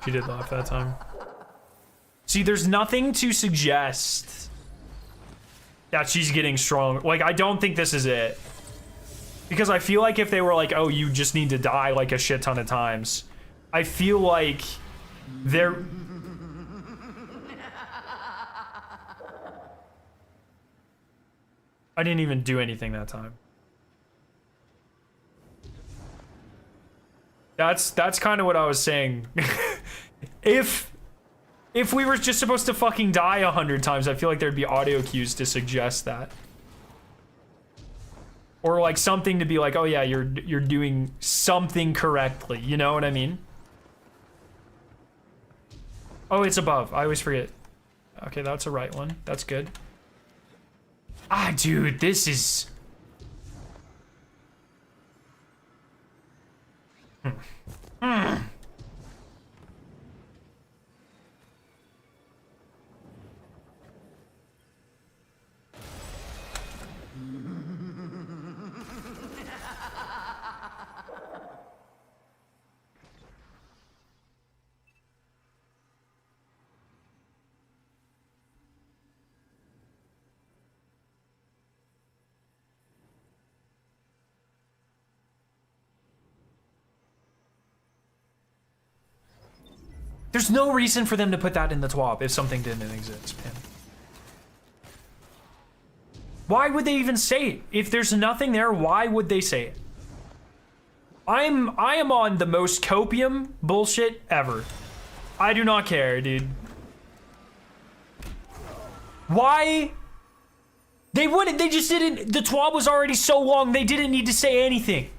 Speaker 1: She did laugh that time. See, there's nothing to suggest that she's getting strong. Like, I don't think this is it. Because I feel like if they were like, oh, you just need to die like a shit ton of times, I feel like they're... I didn't even do anything that time. That's kind of what I was saying. If we were just supposed to fucking die 100 times, I feel like there'd be audio cues to suggest that. Or like something to be like, oh yeah, you're doing something correctly. You know what I mean? Oh, it's above. I always forget. Okay, that's a right one. That's good. Ah, dude, this is... There's no reason for them to put that in the TWAB if something didn't exist, man. Why would they even say it? If there's nothing there, why would they say it? I am on the most copium bullshit ever. I do not care, dude. Why? They wouldn't, they just didn't, the TWAB was already so long, they didn't need to say anything.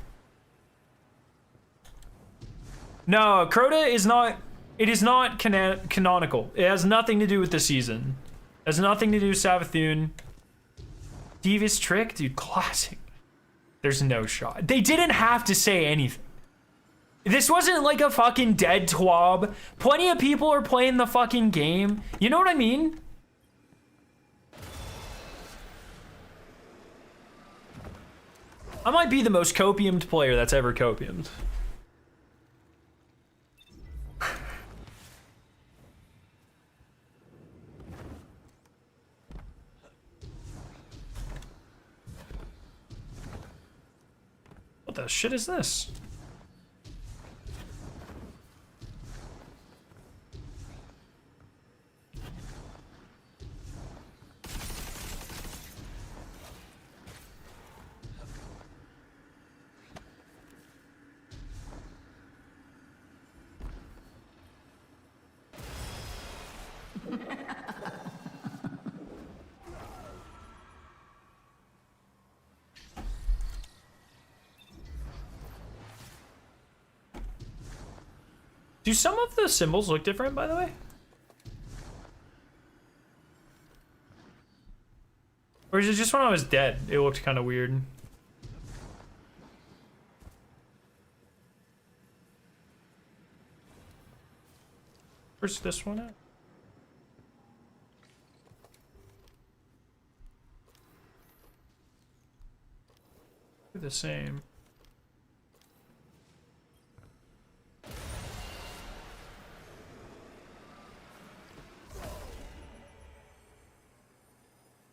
Speaker 1: No, Crota is not... It is not canonical. It has nothing to do with the season. It has nothing to do with Savathun. Devious Trick? Dude, classic. There's no shot. They didn't have to say anything. This wasn't like a fucking dead TWAB. Plenty of people are playing the fucking game. You know what I mean? I might be the most copiumed player that's ever copiumed. What the shit is this? Do some of the symbols look different, by the way? Or is it just when I was dead? It looked kind of weird. Where's this one at? They're the same.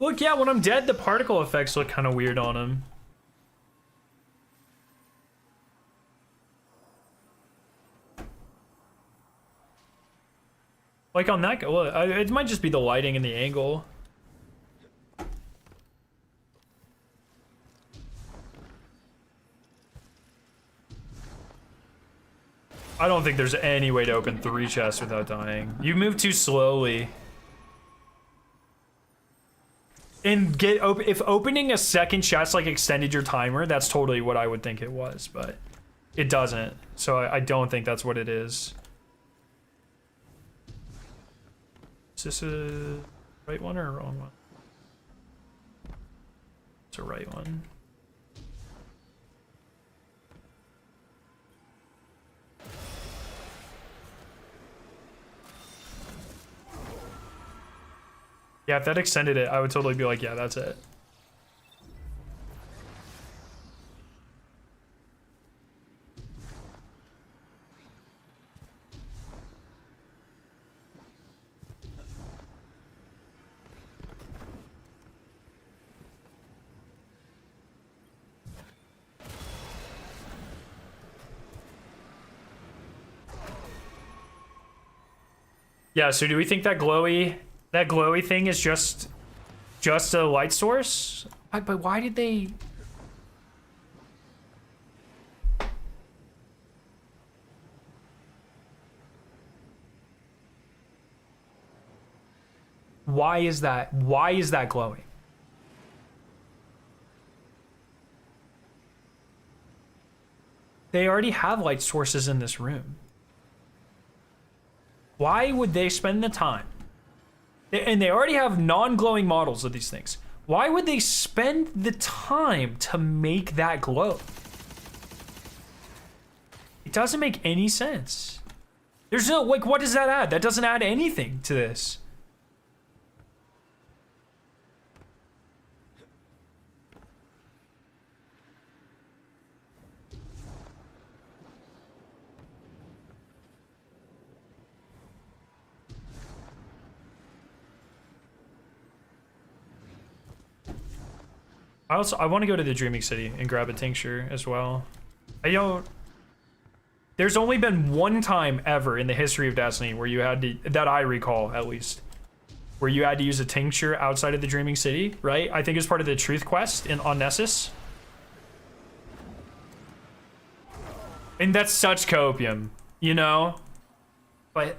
Speaker 1: Look, yeah, when I'm dead, the particle effects look kind of weird on him. Like on that guy, well, it might just be the lighting and the angle. I don't think there's any way to open 3 chests without dying. You move too slowly. And if opening a second chest like extended your timer, that's totally what I would think it was, but it doesn't. So I don't think that's what it is. Is this a right one or a wrong one? It's a right one. Yeah, if that extended it, I would totally be like, yeah, that's it. Yeah, so do we think that glowy thing is just a light source? But why did they? Why is that? Why is that glowing? They already have light sources in this room. Why would they spend the time? And they already have non-glowing models of these things. Why would they spend the time to make that glow? It doesn't make any sense. There's no, like, what does that add? That doesn't add anything to this. I want to go to the Dreaming City and grab a tincture as well. There's only been one time ever in the history of Destiny where you had to, that I recall at least, where you had to use a tincture outside of the Dreaming City, right? I think it's part of the Truth Quest on Nessus. And that's such copium, you know? But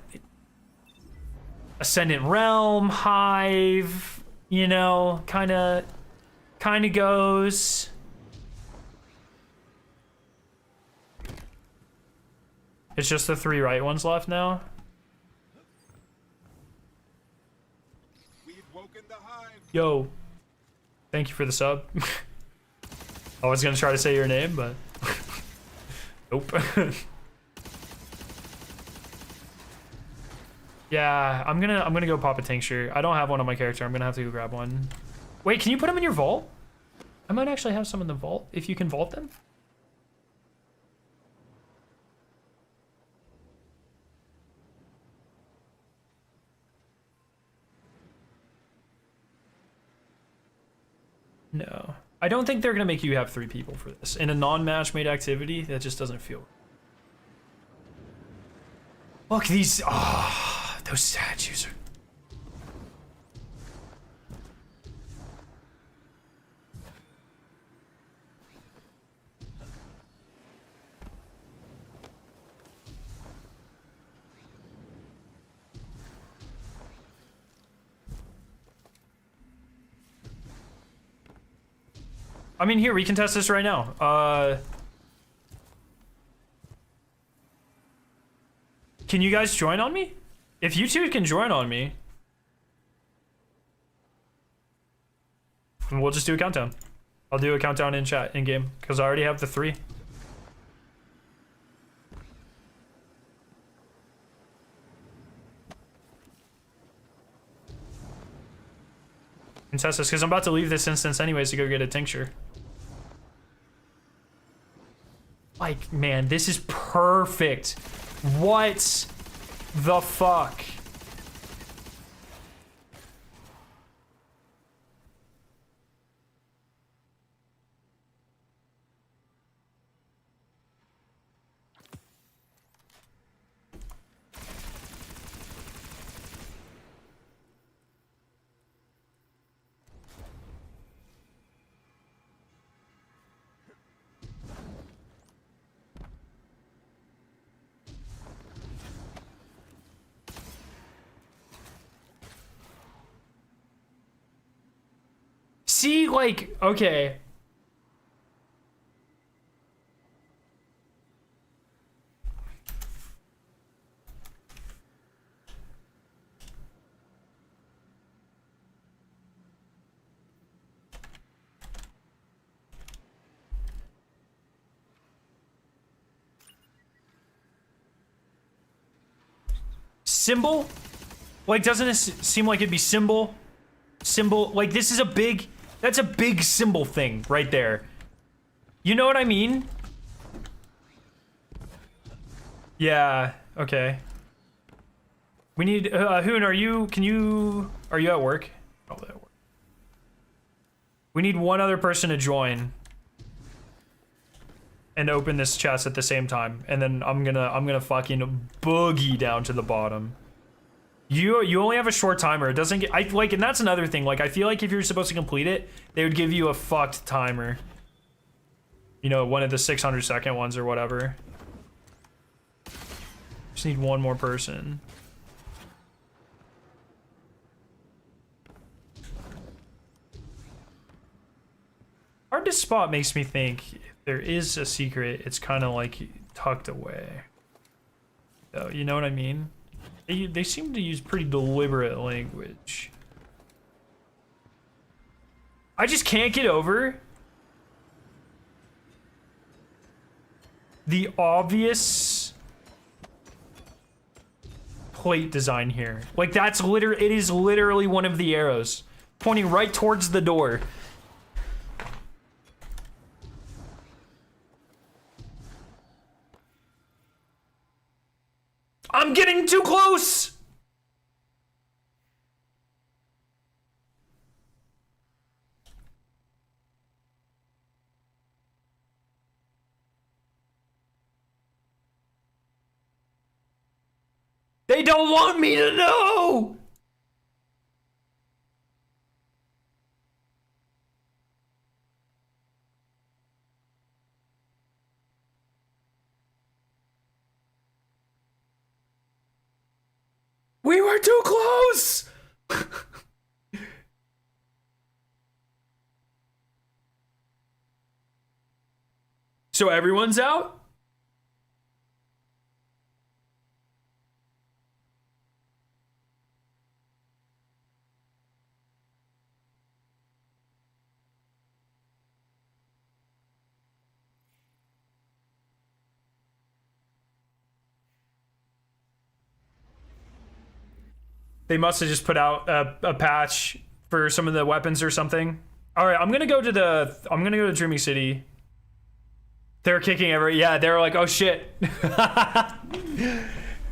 Speaker 1: Ascendant Realm, Hive, you know, kind of goes. It's just the 3 right ones left now.
Speaker 4: We've woken the hive.
Speaker 1: Yo, thank you for the sub. I was gonna try to say your name, but nope. Yeah, I'm gonna go pop a tincture. I don't have one on my character. I'm gonna have to go grab one. Wait, can you put them in your vault? I might actually have some in the vault, if you can vault them. No. I don't think they're gonna make you have 3 people for this. In a non-match made activity, that just doesn't feel... Look, these... Oh, those statues are... I mean, here, we can test this right now. Can you guys join on me? If you two can join on me, we'll just do a countdown. I'll do a countdown in chat, in game, because I already have the 3. And test this, because I'm about to leave this instance anyways to go get a tincture. Like, man, this is perfect. What the fuck? See, like, okay. Symbol? Like, doesn't it seem like it'd be symbol? Symbol, like, this is a big, that's a big symbol thing right there. You know what I mean? Yeah, okay. We need, Hoon, are you at work? Probably at work. We need one other person to join and open this chest at the same time, and then I'm gonna fucking boogie down to the bottom. You only have a short timer. It doesn't get, and that's another thing. Like, I feel like if you're supposed to complete it, they would give you a fucked timer. You know, one of the 600-second ones or whatever. Just need one more person. Hard to spot makes me think if there is a secret, it's kind of like tucked away. So, you know what I mean? They seem to use pretty deliberate language. I just can't get over the obvious plate design here. Like, that's literally, it is literally one of the arrows pointing right towards the door. I'm getting too close! They don't want me to know! We were too close! So everyone's out? They must have just put out a patch for some of the weapons or something. All right, I'm gonna go to Dreamy City. They're kicking yeah, they were like, oh shit.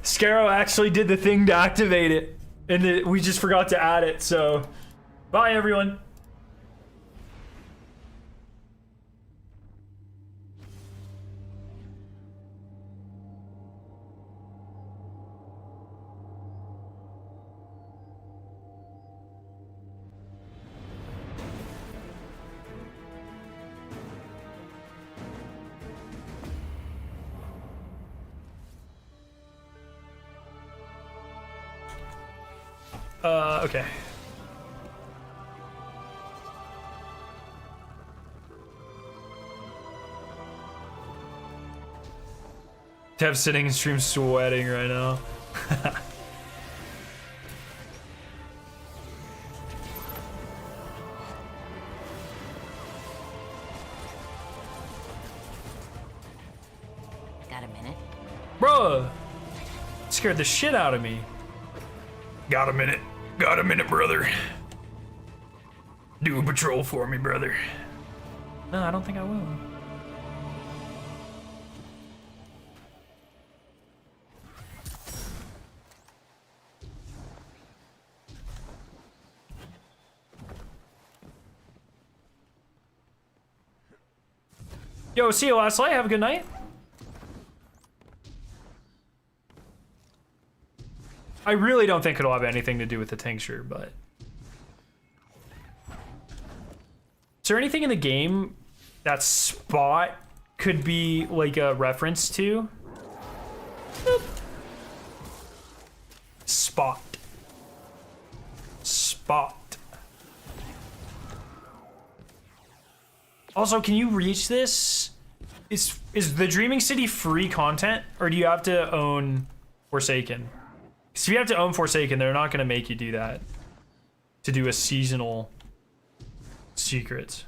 Speaker 1: Scarrow actually did the thing to activate it, and we just forgot to add it, so bye everyone. Okay. Dev sitting in stream sweating right now.
Speaker 6: Got a minute?
Speaker 1: Bruh! Scared the shit out of me. Got a minute. Got a minute, brother. Do a patrol for me, brother. No, I don't think I will. Yo, see you last night. Have a good night. I really don't think it'll have anything to do with the tincture, but... Is there anything in the game that spot could be like a reference to? Boop. Spot. Spot. Also, can you reach this? Is the Dreaming City free content, or do you have to own Forsaken? Because if you have to own Forsaken, they're not going to make you do that to do a seasonal secret.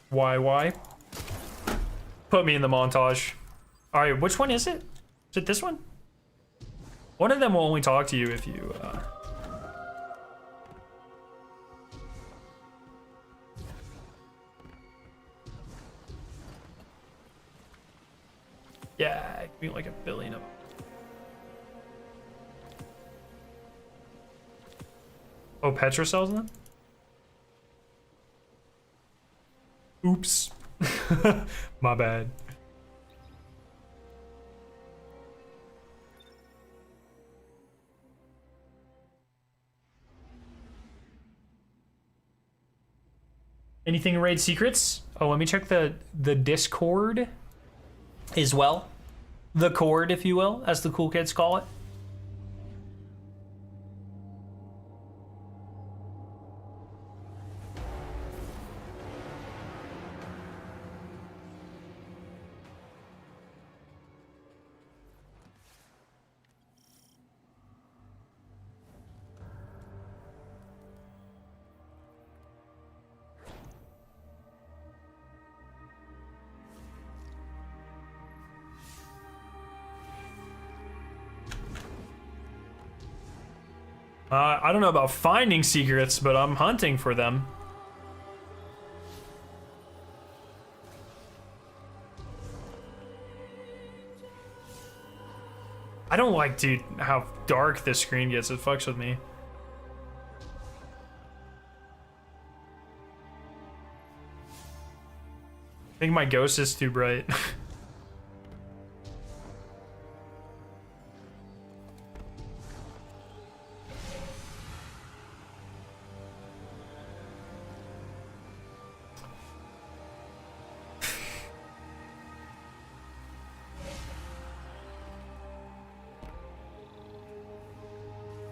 Speaker 1: Why? Put me in the montage. All right, which one is it? Is it this one? One of them will only talk to you if you, Yeah, give me like 1 billion of them. Oh, Petra sells them? Oops. My bad. Anything in raid secrets? Oh, let me check the Discord as well. The cord, if you will, as the cool kids call it. I don't know about finding secrets, but I'm hunting for them. I don't like, dude, how dark this screen gets. It fucks with me. I think my ghost is too bright.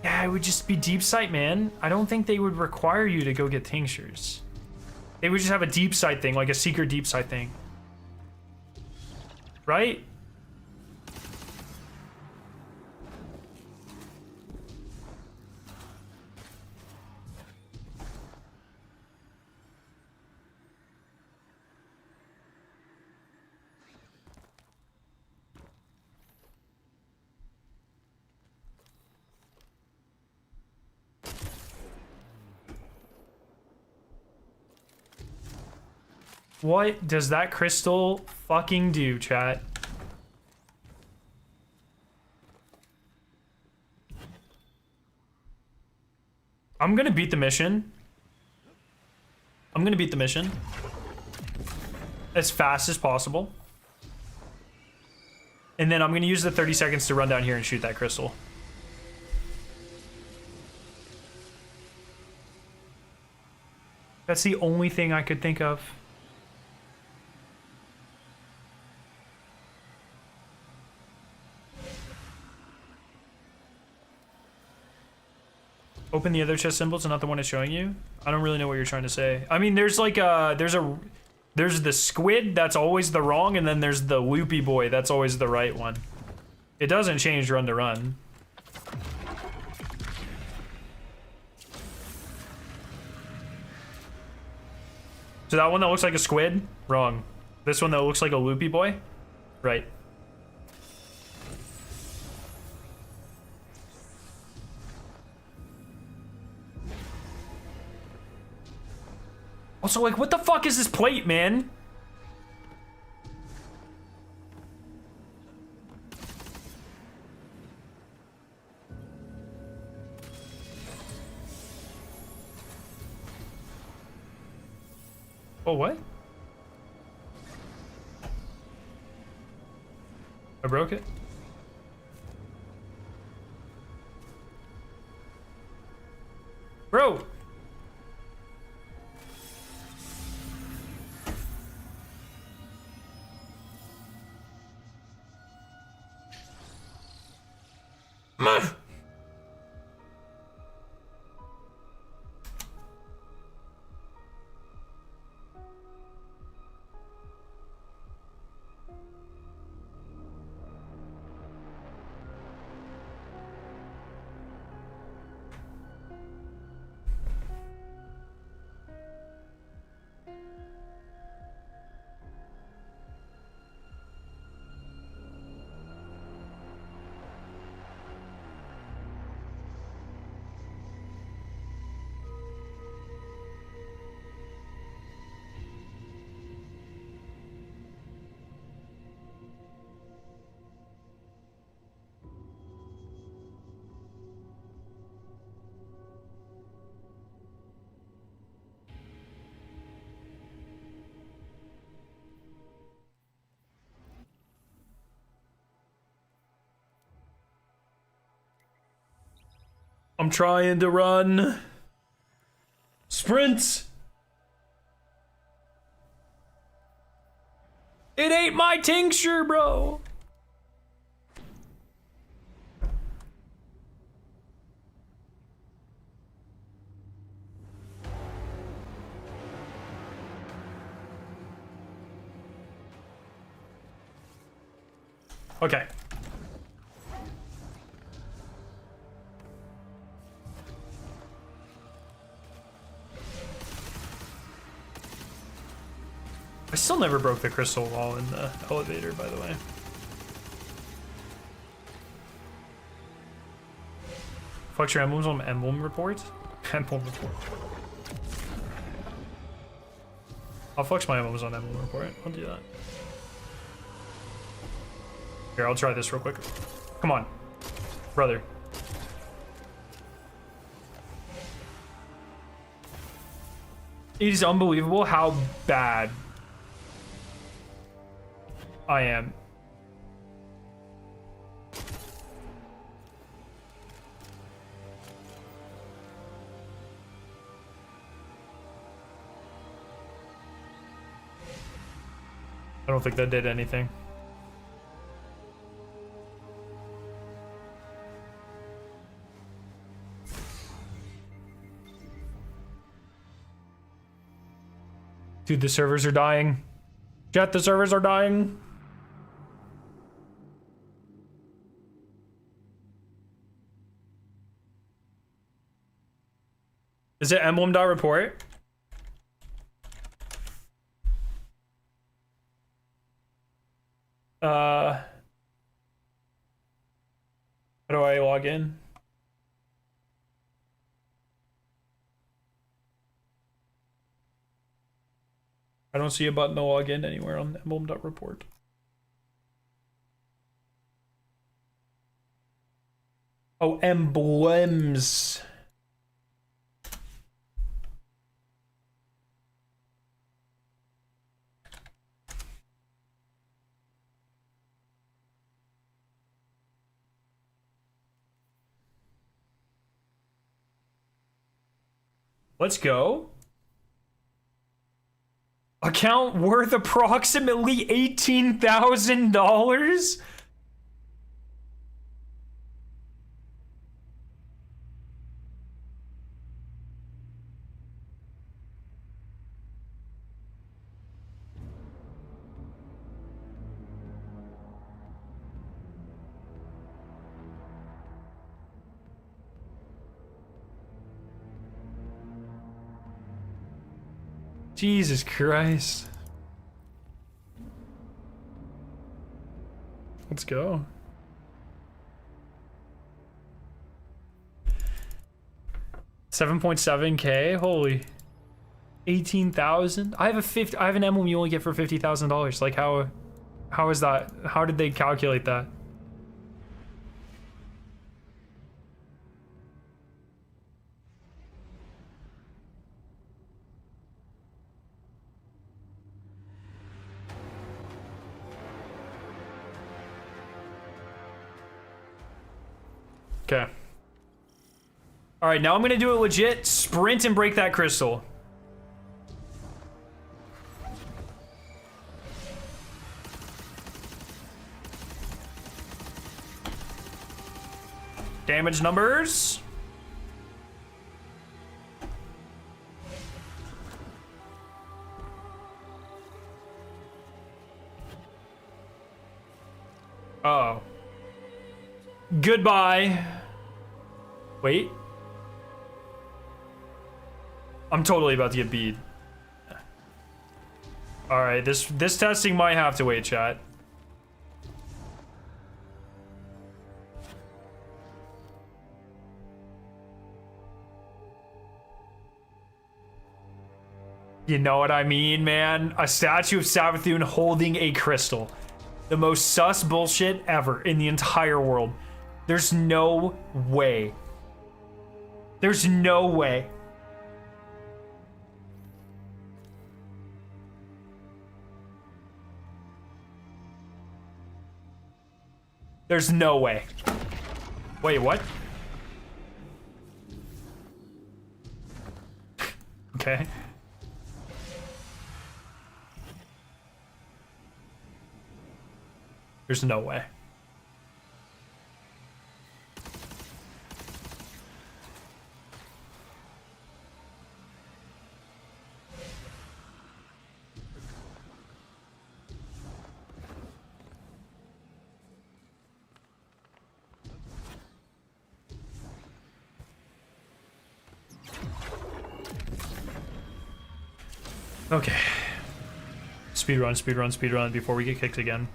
Speaker 1: Yeah, it would just be deep sight, man. I don't think they would require you to go get tinctures. They would just have a deep sight thing, like a secret deep sight thing. Right? What does that crystal fucking do, chat? I'm gonna beat the mission. I'm gonna beat the mission as fast as possible. And then I'm gonna use the 30 seconds to run down here and shoot that crystal. That's the only thing I could think of. Open the other chest symbols and not the one it's showing you? I don't really know what you're trying to say. I mean, there's like there's the squid that's always the wrong, and then there's the loopy boy that's always the right one. It doesn't change run to run. So that one that looks like a squid? Wrong. This one that looks like a loopy boy? Right. Also, like, what the fuck is this plate, man? Oh, what? I broke it? I'm trying to run. Sprint. It ain't my tincture, bro. Okay. I still never broke the crystal wall in the elevator, by the way. Flex your emblems on emblem report? Emblem report. I'll flex my emblems on emblem report. I'll do that. Here, I'll try this real quick. Come on, brother. It is unbelievable how bad I am. I don't think that did anything. Dude, the servers are dying. Chat, the servers are dying. Is it emblem.report? How do I log in? I don't see a button to log in anywhere on emblem.report. Oh, emblems. Let's go. Account worth approximately $18,000? Jesus Christ. Let's go. $7.7K. Holy. 18,000. I have an emblem you only get for $50,000. Like how is that? How did they calculate that? Okay. All right, now I'm gonna do a legit sprint and break that crystal. Damage numbers. Oh. Goodbye. Wait. I'm totally about to get beat. Alright, this testing might have to wait, chat. You know what I mean, man? A statue of Savathun holding a crystal. The most sus bullshit ever in the entire world. There's no way. There's no way. There's no way. Wait, what? Okay. There's no way. Okay. Speed run, speed run, speed run before we get kicked again.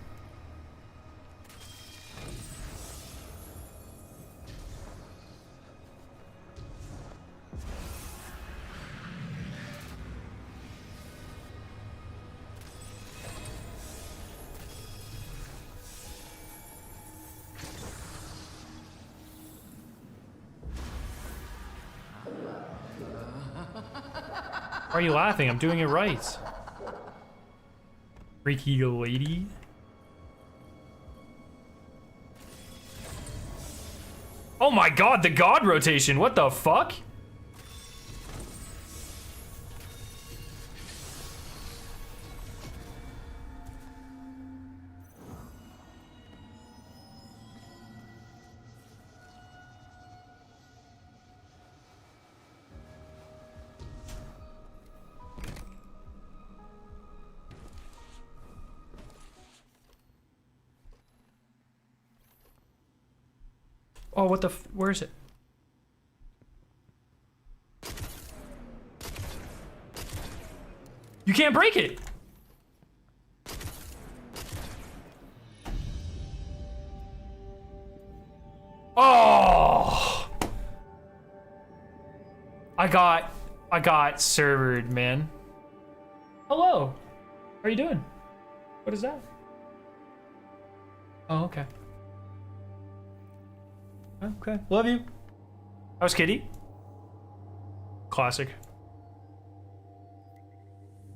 Speaker 1: Why are you laughing? I'm doing it right. Freaky lady. Oh my god, the god rotation. What the fuck? Oh, what the where is it? You can't break it. Oh. I got servered, man. Hello. How are you doing? What is that? Oh, okay. Okay, love you. How's Kitty? Classic.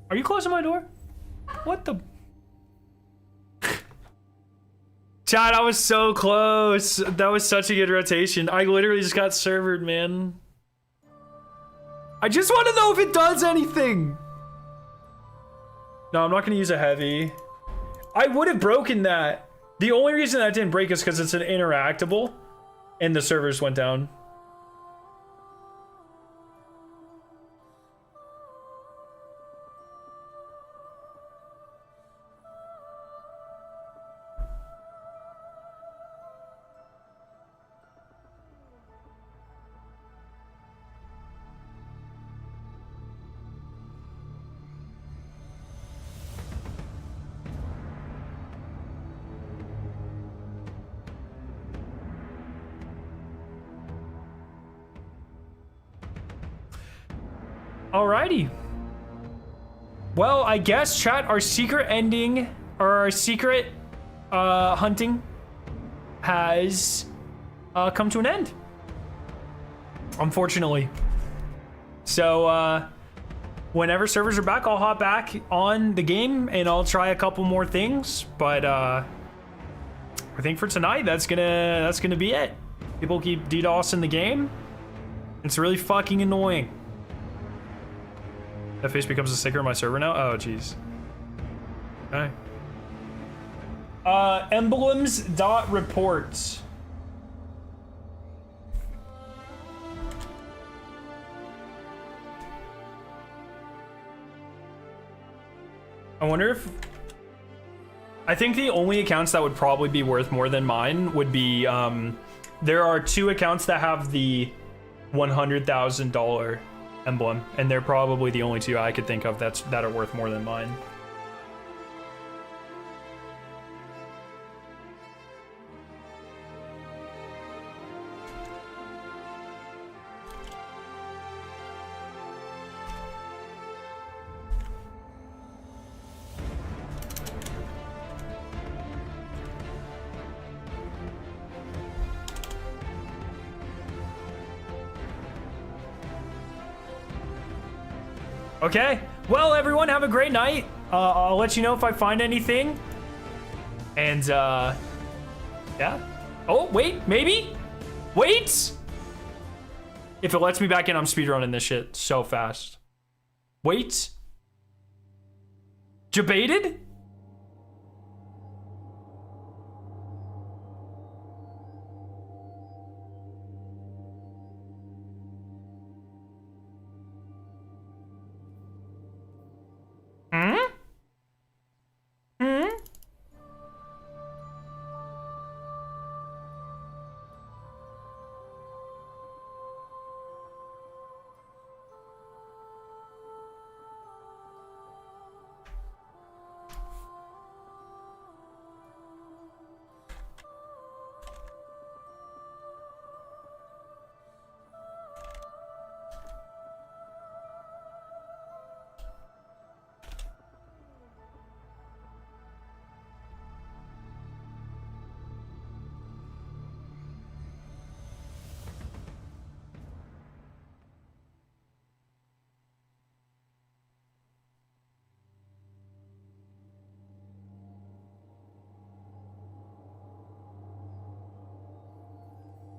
Speaker 1: Are you closing my door? What the? Chad, I was so close. That was such a good rotation. I literally just got servered, man. I just want to know if it does anything. No, I'm not gonna use a heavy. I would have broken that. The only reason that didn't break is because it's an interactable. And the servers went down. Alrighty. Well, I guess, chat, our secret ending, or our secret hunting has come to an end. Unfortunately. So, whenever servers are back, I'll hop back on the game and I'll try a couple more things. But, I think for tonight, that's gonna be it. People keep DDoS in the game. It's really fucking annoying. That face becomes a sticker on my server now? Oh, jeez. Okay. Emblems.reports. I wonder if... I think the only accounts that would probably be worth more than mine would be... there are 2 accounts that have the $100,000 emblem, and they're probably the only 2 I could think of that are worth more than mine. Okay, well, everyone, have a great night. I'll let you know if I find anything. And, yeah. Oh, wait, maybe? Wait! If it lets me back in, I'm speedrunning this shit so fast. Wait. Debated? Hmm? Hmm?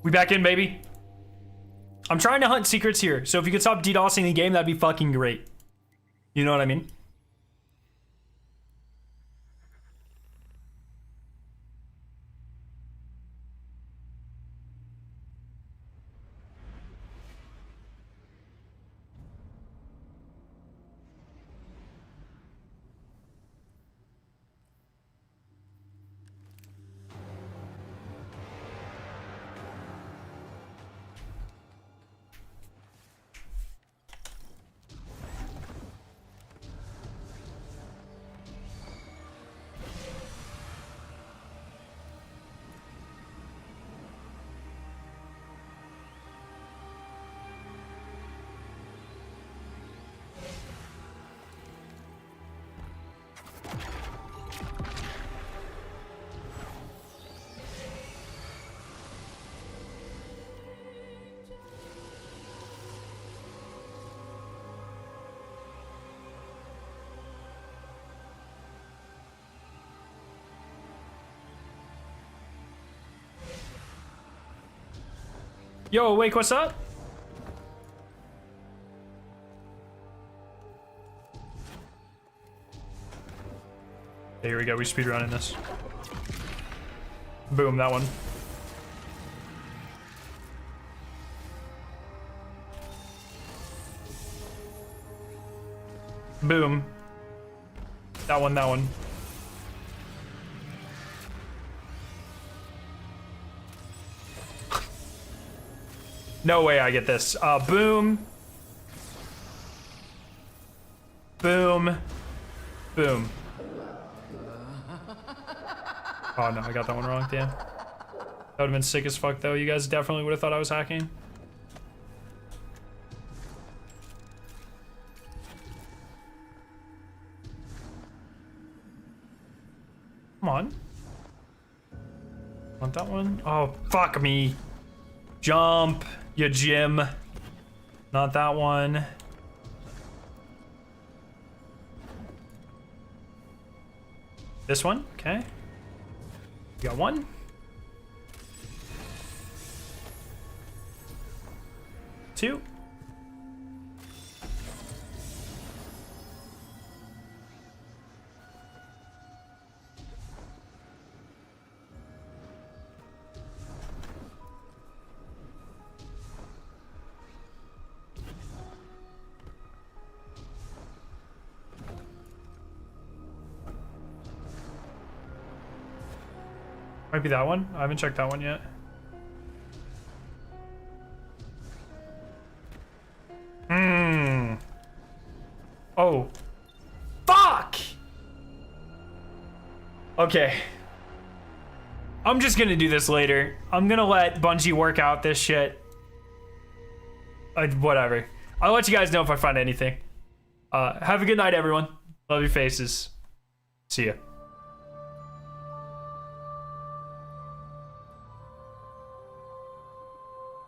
Speaker 1: We back in, baby. I'm trying to hunt secrets here, so if you could stop DDoSing the game, that'd be fucking great. You know what I mean? Yo, Wake, what's up? Here we go, we speedrunning this. Boom, that one. Boom. That one, that one. No way I get this. Boom. Boom. Boom. Oh no, I got that one wrong, damn. That would've been sick as fuck though. You guys definitely would've thought I was hacking. Come on. Want that one? Oh, fuck me. Jump, you Jim. Not that one. This one, okay. You got one. Two. Might be that one. I haven't checked that one yet. Oh. Fuck! Okay. I'm just gonna do this later. I'm gonna let Bungie work out this shit. Whatever. I'll let you guys know if I find anything. Have a good night, everyone. Love your faces. See ya.